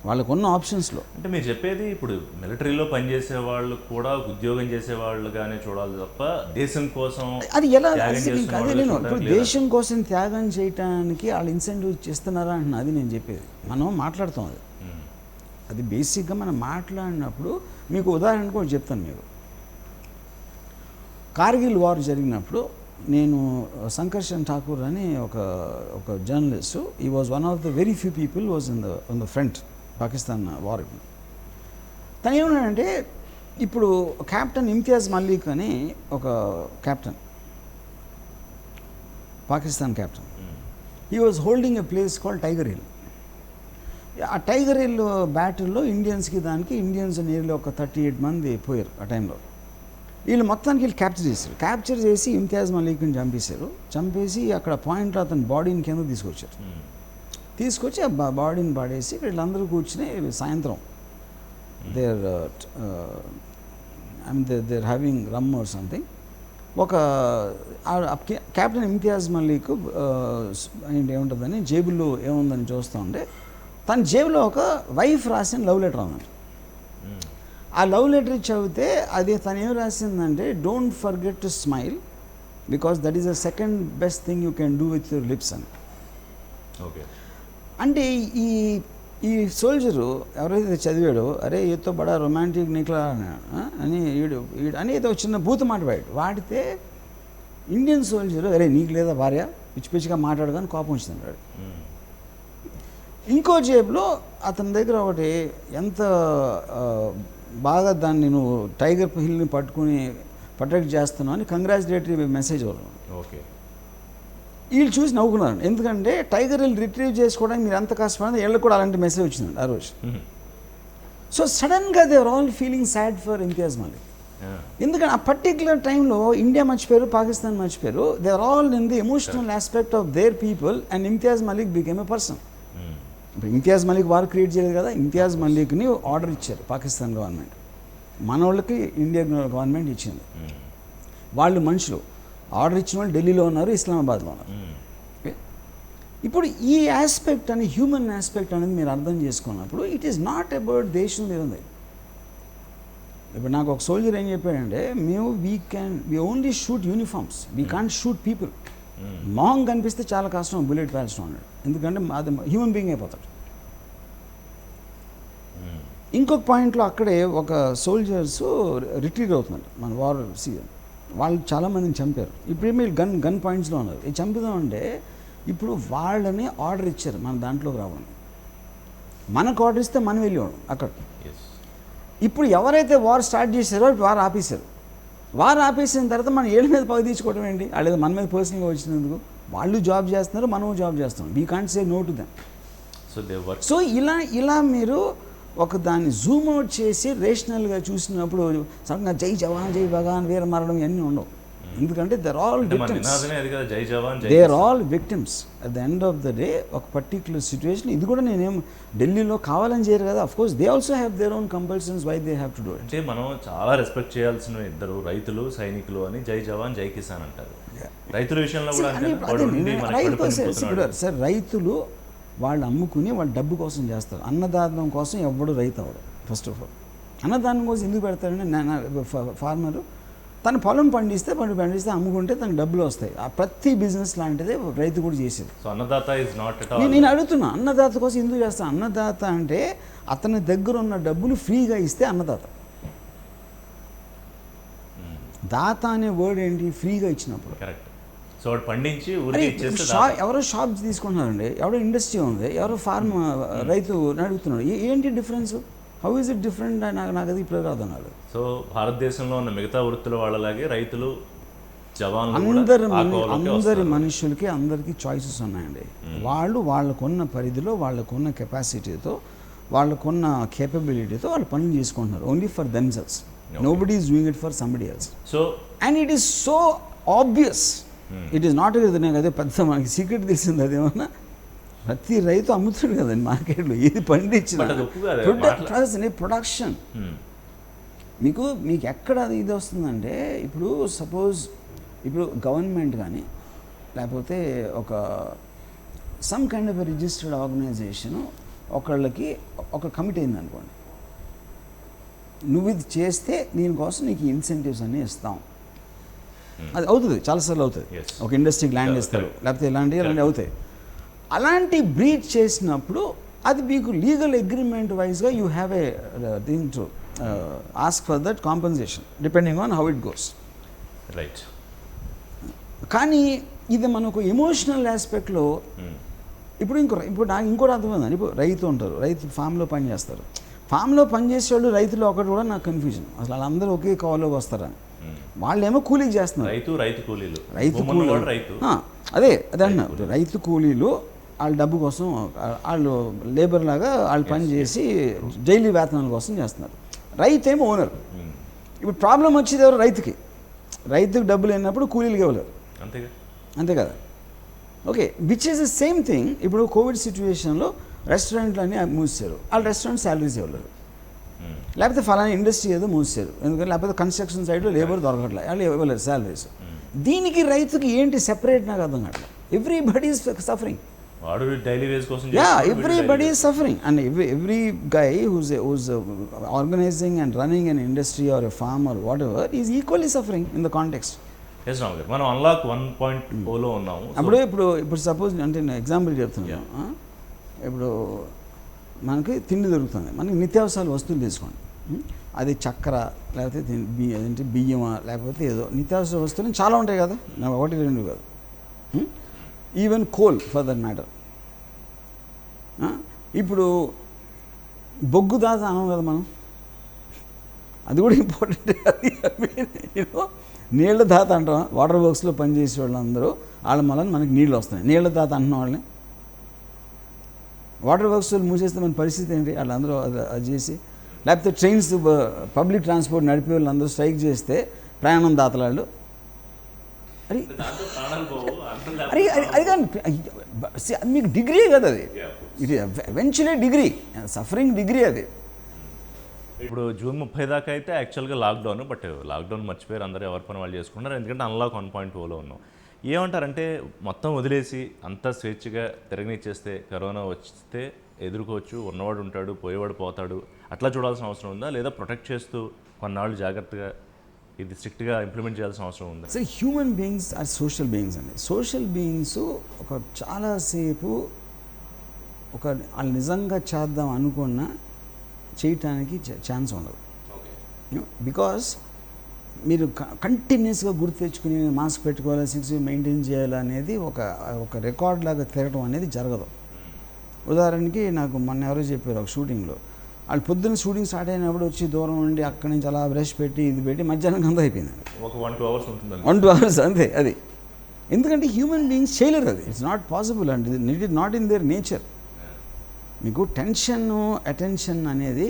వాళ్ళకున్న ఆప్షన్స్లో. అంటే మీరు చెప్పేది ఇప్పుడు మిలిటరీలో పనిచేసే వాళ్ళు కూడా ఉద్యోగం చేసేవాళ్ళుగానే చూడాలి తప్ప దేశం కోసం అది ఎలా? అదే నేను ఇప్పుడు దేశం కోసం త్యాగం చేయటానికి వాళ్ళు ఇన్సెంటివ్ చేస్తున్నారా అంటున్నా. అది నేను చెప్పేది. మనం మాట్లాడుతాం అది బేసిక్గా మనం మాట్లాడినప్పుడు మీకు ఉదాహరణ కూడా చెప్తాను. మీకు కార్గిల్ వార్ జరిగినప్పుడు నేను సంకర్షన్ ఠాకూర్ అని ఒక జర్నలిస్టు, ఈ was one of the very few people was on the front Pakistan war. తను ఏమన్నాడంటే, ఇప్పుడు కెప్టెన్ ఇమ్తియాజ్ మల్లిక్ అని ఒక captain, Pakistan captain, he was holding a place called tiger hill. ఆ టైగర్ హిల్ బ్యాటిల్లో ఇండియన్స్ నేరులో ఒక 38 మంది పోయారు ఆ టైంలో. వీళ్ళు క్యాప్చర్ చేసి ఇమ్తియాజ్ మలిక్ని చంపేసి అక్కడ పాయింట్లో అతని బాడీని కింద తీసుకొచ్చి ఆ బాడీని పడేసి వీళ్ళందరూ కూర్చుని సాయంత్రం there having rum or something. ఒక కెప్టెన్ ఇమ్తియాజ్ మలిక్ ఏముంటుందని జేబుల్లో ఏముందని చూస్తూ ఉంటే తన జేబులో ఒక వైఫ్ రాసిన లవ్ లెటర్ ఉందండి. ఆ లవ్ లెటర్ చదివితే అది తను ఏం రాసిందంటే, don't forget to smile because that is the second best thing you can do with your lips అని. ఓకే, అంటే ఈ సోల్జరు ఎవరైతే చదివాడో, అరే ఏతో బడా రొమాంటిక్ నిక్లా అని అని ఏదో చిన్న భూత మాట వాడితే ఇండియన్ సోల్జరు, అరే నీకు లేదా భార్య, పిచ్చిగా మాట్లాడగానే కోపం వచ్చింది. ఇంకో జేబులో అతని దగ్గర ఒకటి ఎంత బాగా దాన్ని నువ్వు టైగర్ హిల్ని ప్రొటెక్ట్ చేస్తున్నావు అని కంగ్రాచులేటరీ మెసేజ్ వస్తుంది. ఓకే, వీళ్ళు చూసి నవ్వుకున్నారు. ఎందుకంటే టైగర్ హిల్ రిట్రీవ్ చేసుకోవడానికి మీరు ఎంత కష్టపడింది, వీళ్ళకి కూడా అలాంటి మెసేజ్ వచ్చిందండి ఆ రోజు. సో సడన్గా they are all feeling sad for Imtiaz Malik. ఎందుకంటే ఆ పర్టిక్యులర్ టైంలో ఇండియా మర్చిపోయారు, పాకిస్తాన్ మర్చిపోయారు. They are all in the emotional aspect of their people and Imtiaz Malik became a person. ఇప్పుడు ఇమ్తియాజ్ మలిక్ వారు క్రియేట్ చేయలేదు కదా, ఇమ్తియాజ్ మలిక్ని ఆర్డర్ ఇచ్చారు పాకిస్తాన్ గవర్నమెంట్, మన వాళ్ళకి ఇండియన్ గవర్నమెంట్ ఇచ్చింది. వాళ్ళు మనుషులు, ఆర్డర్ ఇచ్చిన వాళ్ళు ఢిల్లీలో ఉన్నారు, ఇస్లామాబాద్లో ఉన్నారు. ఇప్పుడు ఈ ఆస్పెక్ట్ అని హ్యూమన్ ఆస్పెక్ట్ అనేది మీరు అర్థం చేసుకున్నప్పుడు ఇట్ ఈస్ నాట్ అబౌట్ దేశం ఉంది. ఇప్పుడు నాకు ఒక సోల్జర్ ఏం చెప్పాడంటే, we only shoot uniforms, we can't shoot people. మొహం కనిపిస్తే చాలా కష్టం బుల్లెట్ పేల్చడం అన్నాడు, ఎందుకంటే అది హ్యూమన్ బీయింగ్ అయిపోతాడు. ఇంకొక పాయింట్లో అక్కడే ఒక సోల్జర్స్ రిట్రీట్ అవుతున్నారు మన వార్ సీజన్, వాళ్ళు చాలామందిని చంపారు. ఇప్పుడేమీ గన్ పాయింట్స్లో ఉన్నారు. ఇది చంపుదామంటే ఇప్పుడు వాళ్ళని ఆర్డర్ ఇచ్చారు మన దాంట్లోకి రావడం. మనకు ఆర్డర్ ఇస్తే మనం వెళ్ళేవాడు అక్కడ. ఇప్పుడు ఎవరైతే వార్ స్టార్ట్ చేశారో వారు ఆపేశారు. వారు ఆపేసిన తర్వాత మనం ఏళ్ళ మీద పగ తీసుకోవడం ఏంటి? వాళ్ళు మన మీద పర్సనల్గా వచ్చినందుకు వాళ్ళు జాబ్ చేస్తున్నారు, మనము జాబ్ చేస్తున్నాం. We can't say no to them. So ఇలా మీరు ఒక దాన్ని జూమ్ అవుట్ చేసి రేషనల్గా చూసినప్పుడు సడన్గా జై జవాన్ జై భగవాన్ వీర మరణం ఇవన్నీ ఉండవు. ఎందుకంటే దర్ ఆల్ అంటే మన విక్టిమ్స్, నినాదమే అది కదా, జై జవాన్ జై they are all victims at the end of the day. ఒక పర్టిక్యులర్ సిచ్యువేషన్, ఇది కూడా నేనేం ఢిల్లీలో కావాలని చేయరు కదా, of course they also have their own compulsions why they have to do it. అంటే మనం చాలా రెస్పెక్ట్ చేయాల్సిన ఇద్దరు రైతులు సైనికులు అని జై జవాన్ జై కిసాన్ అంటారు. రైతుల విషయంలో కూడా అంతే, వాడు ఉండి మనకి రైతు పడిపోతున్నాడు. సార్ రైతులు వాళ్ళు అమ్ముకుని వాళ్ళ డబ్బు కోసం చేస్తారు. అన్నదానం కోసం ఎవడు రైతు అవడు. ఫస్ట్ ఆఫ్ ఆల్ అన్నదానం కోసం ఎందుకు పెడతాడంటే ఫార్మరు తన పొలం పండిస్తే అమ్ముకుంటే తనకు డబ్బులు వస్తాయి. ఆ ప్రతి బిజినెస్ లాంటిదే రైతు కూడా చేసేది. So Annadata is not at all. నేను అడుగుతున్నా, అన్నదాత కోసం ఎందుకు చేస్తాను? అన్నదాత అంటే అతని దగ్గర ఉన్న డబ్బులు ఫ్రీగా ఇస్తే అన్నదాత. దాత అనే వర్డ్ ఏంటి? ఫ్రీగా ఇచ్చినప్పుడు. కరెక్ట్. సో వాడు పండించి ఊరికి ఇచ్చేస్తే ఎవరో షాప్ తీసుకుంటున్నారండి, ఎవరో ఇండస్ట్రీ ఉంది, ఎవరో ఫార్మ్ రైతు అడుగుతున్నాడు. ఏంటి difference? How is it different? నాకు అది ఇప్పుడు రాదు అన్నాడు. సో భారతదేశంలో ఉన్న మిగతా వృత్తుల వాళ్ళలాగే రైతులు జవాన్లు అందరి మనుషులకి అందరికీ చాయిసెస్ ఉన్నాయండి. వాళ్ళు వాళ్ళకున్న పరిధిలో, వాళ్ళకున్న కెపాసిటీతో, వాళ్ళకున్న కేపబిలిటీతో వాళ్ళు పనులు చేసుకుంటున్నారు. Only for themselves. Nobody is doing it for somebody else. So and it is so obvious. It is not అదే పెద్ద మనకి సీక్రెట్ తెలిసింది. అదేమన్నా ప్రతి రైతు అమ్ముతాడు కదండి మార్కెట్లో, ఏది పండించిన ప్రొడక్షన్. మీకు ఎక్కడ ఇది వస్తుందంటే, ఇప్పుడు సపోజ్ ఇప్పుడు గవర్నమెంట్ కానీ లేకపోతే ఒక some kind of registered organisation ఒకళ్ళకి ఒక కమిటీ అయింది అనుకోండి, నువ్వు ఇది చేస్తే దీనికోసం నీకు ఇన్సెంటివ్స్ అన్నీ ఇస్తాం. అది అవుతుంది, చాలాసార్లు అవుతుంది. ఒక ఇండస్ట్రీకి ల్యాండ్ ఇస్తారు, లేకపోతే ఇలాంటివి అవుతాయి. అలాంటి బ్రీచ్ చేసినప్పుడు అది మీకు లీగల్ అగ్రిమెంట్ వైజ్గా you have a thing to ask for that compensation depending on how it goes. Right. కానీ ఇది మనకు ఎమోషనల్ ఆస్పెక్ట్లో ఇప్పుడు నాకు ఇంకోటి అర్థమైందండి. ఇప్పుడు రైతు ఉంటారు, రైతు ఫామ్లో పని చేస్తారు. ఫామ్లో పనిచేసేవాళ్ళు రైతులు ఒకటి కూడా నాకు కన్ఫ్యూజన్, అసలు వాళ్ళందరూ ఒకే కాల్లోకి వస్తారని. వాళ్ళేమో కూలీకి చేస్తున్నారు. రైతు కూలీలు అదే అన్న రైతు కూలీలు వాళ్ళ డబ్బు కోసం, వాళ్ళు లేబర్ లాగా వాళ్ళు పని చేసి డైలీ వేతనాల కోసం చేస్తున్నారు. రైతు ఏమో ఓనర్. ఇప్పుడు ప్రాబ్లం వచ్చేది ఎవరు? రైతుకి డబ్బులు అయినప్పుడు కూలీలకి ఇవ్వలేరు. అంతే కదా. Okay, which is the same thing. ఇప్పుడు కోవిడ్ సిచ్యువేషన్లో రెస్టారెంట్లు అన్నీ మూసారు, వాళ్ళు రెస్టారెంట్ శాలరీస్ ఇవ్వలేరు. లేకపోతే ఫలానా ఇండస్ట్రీ ఏదో మూసారు, ఎందుకంటే లేకపోతే కన్స్ట్రక్షన్ సైడ్లో లేబర్ దొరకట్లేదు, వాళ్ళు ఇవ్వలేరు శాలరీస్. దీనికి రైతుకి ఏంటి సెపరేట్? నాకు అర్థం కావట్లేదు. Everybody is suffering. Everybody is suffering, and every guy who's organizing and running an industry or a farm or whatever is equally suffering in the context. Yes, Ram garu. మనం అన్లాక్ 1.0 ఉన్నాము. ఇప్పుడు సపోజ్ అంటే నేను ఎగ్జాంపుల్ చెప్తున్నాను. ఇప్పుడు మనకి తిండి దొరుకుతుంది, మనకి నిత్యావసరాల వస్తువులు తీసుకోండి. అది చక్కెర, లేకపోతే బియ్యమా, లేకపోతే ఏదో నిత్యావసర వస్తువులు చాలా ఉంటాయి కదా, ఒకటి రెండు కాదు. Even coal for that matter. ఇప్పుడు బొగ్గు దాత అనం కదా మనం, అది కూడా ఇంపార్టెంట్. అది నీళ్ళ దాత అంటాం. వాటర్ వర్క్స్లో పనిచేసే వాళ్ళందరూ వాళ్ళ వల్ల మనకి నీళ్ళు వస్తున్నాయి. నీళ్ళ దాత అంటున్న వాళ్ళని వాటర్ వర్క్స్ మూసేస్తే మన పరిస్థితి ఏంటి? వాళ్ళందరూ అది చేసి, లేకపోతే ట్రైన్స్ పబ్లిక్ ట్రాన్స్పోర్ట్ నడిపే వాళ్ళందరూ స్ట్రైక్ చేస్తే ప్రయాణం దాతలాళ్ళు. అది కానీ మీకు డిగ్రీ కదా, అది ఇది ఎవెన్చువలీ డిగ్రీ, సఫరింగ్ డిగ్రీ అది. ఇప్పుడు జూన్ 30 దాకా అయితే యాక్చువల్గా లాక్డౌన్, బట్ లాక్డౌన్ మర్చిపోయారు, అందరూ ఎవరి పని వాళ్ళు చేసుకుంటున్నారు, ఎందుకంటే అన్లాక్ 1.0లో ఉన్నాం. ఏమంటారంటే మొత్తం వదిలేసి అంతా స్వేచ్ఛగా తిరగనిచ్చేస్తే కరోనా వస్తే ఎదుర్కోవచ్చు, ఉన్నవాడు ఉంటాడు, పోయేవాడు పోతాడు, అట్లా చూడాల్సిన అవసరం ఉందా, లేదా ప్రొటెక్ట్ చేస్తూ కొన్నాళ్ళు జాగ్రత్తగా ఇది స్ట్రిక్ట్గా ఇంప్లిమెంట్ చేయాల్సిన అవసరం ఉందా? So human beings are social beings అండి. సోషల్ బీయింగ్స్ ఒక చాలాసేపు వాళ్ళు నిజంగా చేద్దాం అనుకున్నా చేయటానికి ఛాన్స్ ఉండదు. బికాస్ మీరు కంటిన్యూస్గా గుర్తు తెచ్చుకుని మాస్క్ పెట్టుకోవాలి, 6 feet మెయింటైన్ చేయాలి అనేది ఒక రికార్డ్ లాగా తిరగడం అనేది జరగదు. ఉదాహరణకి నాకు మొన్న ఎవరో చెప్పారు, ఒక షూటింగ్లో వాళ్ళు పొద్దున్న షూటింగ్ స్టార్ట్ అయినప్పుడు వచ్చి దూరం నుండి అక్కడి నుంచి అలా బ్రష్ పెట్టి ఇది పెట్టి మధ్యాహ్నం అంతా అయిపోయింది. ఒక 1-2 hours ఉంటుంది, 1-2 hours అంతే. అది ఎందుకంటే హ్యూమన్ బీయింగ్స్ చేయలేరు, అది it's not possible and it is not in there nature. మీకు టెన్షన్, అటెన్షన్ అనేది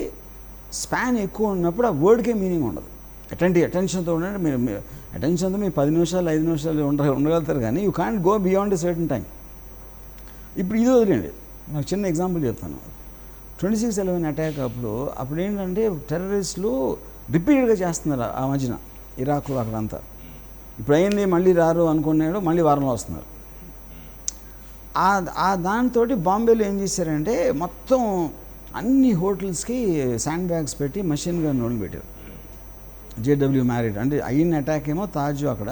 స్పాన్ ఎక్కువ ఉన్నప్పుడు ఆ వర్డ్కే మీనింగ్ ఉండదు. అటెన్షన్తో ఉండండి. మీరు అటెన్షన్తో మీరు 10 నిమిషాలు 5 నిమిషాలు ఉండగలుగుతారు, కానీ you can't go beyond a certain time. ఇప్పుడు ఇది వదిలేండి, నాకు చిన్న ఎగ్జాంపుల్ చెప్తాను. 26/11 అటాక్ అప్పుడు ఏంటంటే టెర్రరిస్టులు రిపీటెడ్గా చేస్తున్నారు ఆ మధ్యన, ఇరాక్లో అక్కడంతా. ఇప్పుడు అయింది, మళ్ళీ రారు అనుకున్నాడు, మళ్ళీ వారంలో వస్తున్నారు. ఆ దాంతో బాంబేలో ఏం చేశారంటే మొత్తం అన్ని హోటల్స్కి శాండ్ బ్యాగ్స్ పెట్టి మషిన్ గన్ వాళ్ళు పెట్టారు. జేడబ్ల్యూ మ్యారెట్ అంటే అయిన అటాక్ ఏమో తాజు అక్కడ,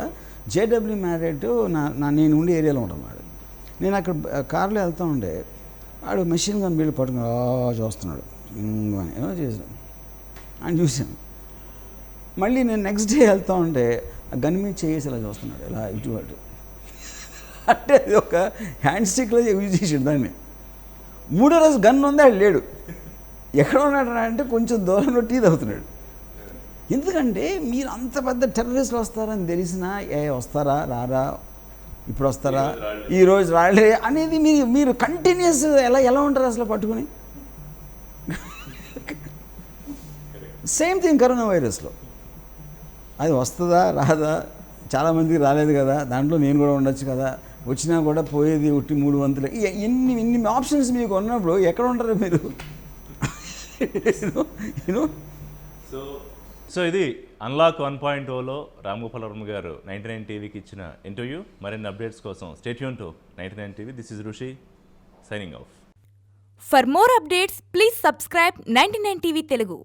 జేడబ్ల్యూ మ్యారెట్ నేను ఉండే ఏరియాలో ఉంటున్నాడు. నేను అక్కడ కార్లో వెళ్తూ ఉండే, వాడు మెషిన్ గన్ బిల్లు పట్టుకుని చూస్తున్నాడు, ఏమో చేశాను అని చూశాను. మళ్ళీ నేను నెక్స్ట్ డే వెళ్తూ ఉంటే ఆ గన్ మీద చేసి ఇలా చూస్తున్నాడు, ఇలా ఇటు అటు. అంటే అది ఒక హ్యాండ్ స్టిక్లో యూజ్ చేసాడు దాన్ని. మూడో రోజు గన్ ఉంది, అది లేడు. ఎక్కడ ఉన్నాడు అంటే కొంచెం దూరంలో టీ తాగుతున్నాడు. ఎందుకంటే మీరు అంత పెద్ద టెర్రరిస్టులు వస్తారని తెలిసినా వస్తారా రారా, ఇప్పుడు వస్తారా, ఈరోజు రాలే అనేది మీరు కంటిన్యూస్ ఎలా ఉంటారు అసలు పట్టుకుని. సేమ్ థింగ్ కరోనా వైరస్లో, అది వస్తుందా రాదా, చాలామందికి రాలేదు కదా, దాంట్లో నేను కూడా ఉండొచ్చు కదా, వచ్చినా కూడా పోయేది ఒకటి 3 వంతులు. ఇన్ని ఆప్షన్స్ మీకు ఉన్నప్పుడు ఎక్కడ ఉంటారు మీరు? సో ఇది అన్లాక్ 1.0లో రామ్ గోపాల్ వర్మ గారు 99 టీవీకి ఇచ్చిన ఇంటర్వ్యూ. మరిన్ని అప్డేట్స్ కోసం stay tune to 99 TV. This is Rishi signing off. For more updates, please subscribe 99 TV Telugu.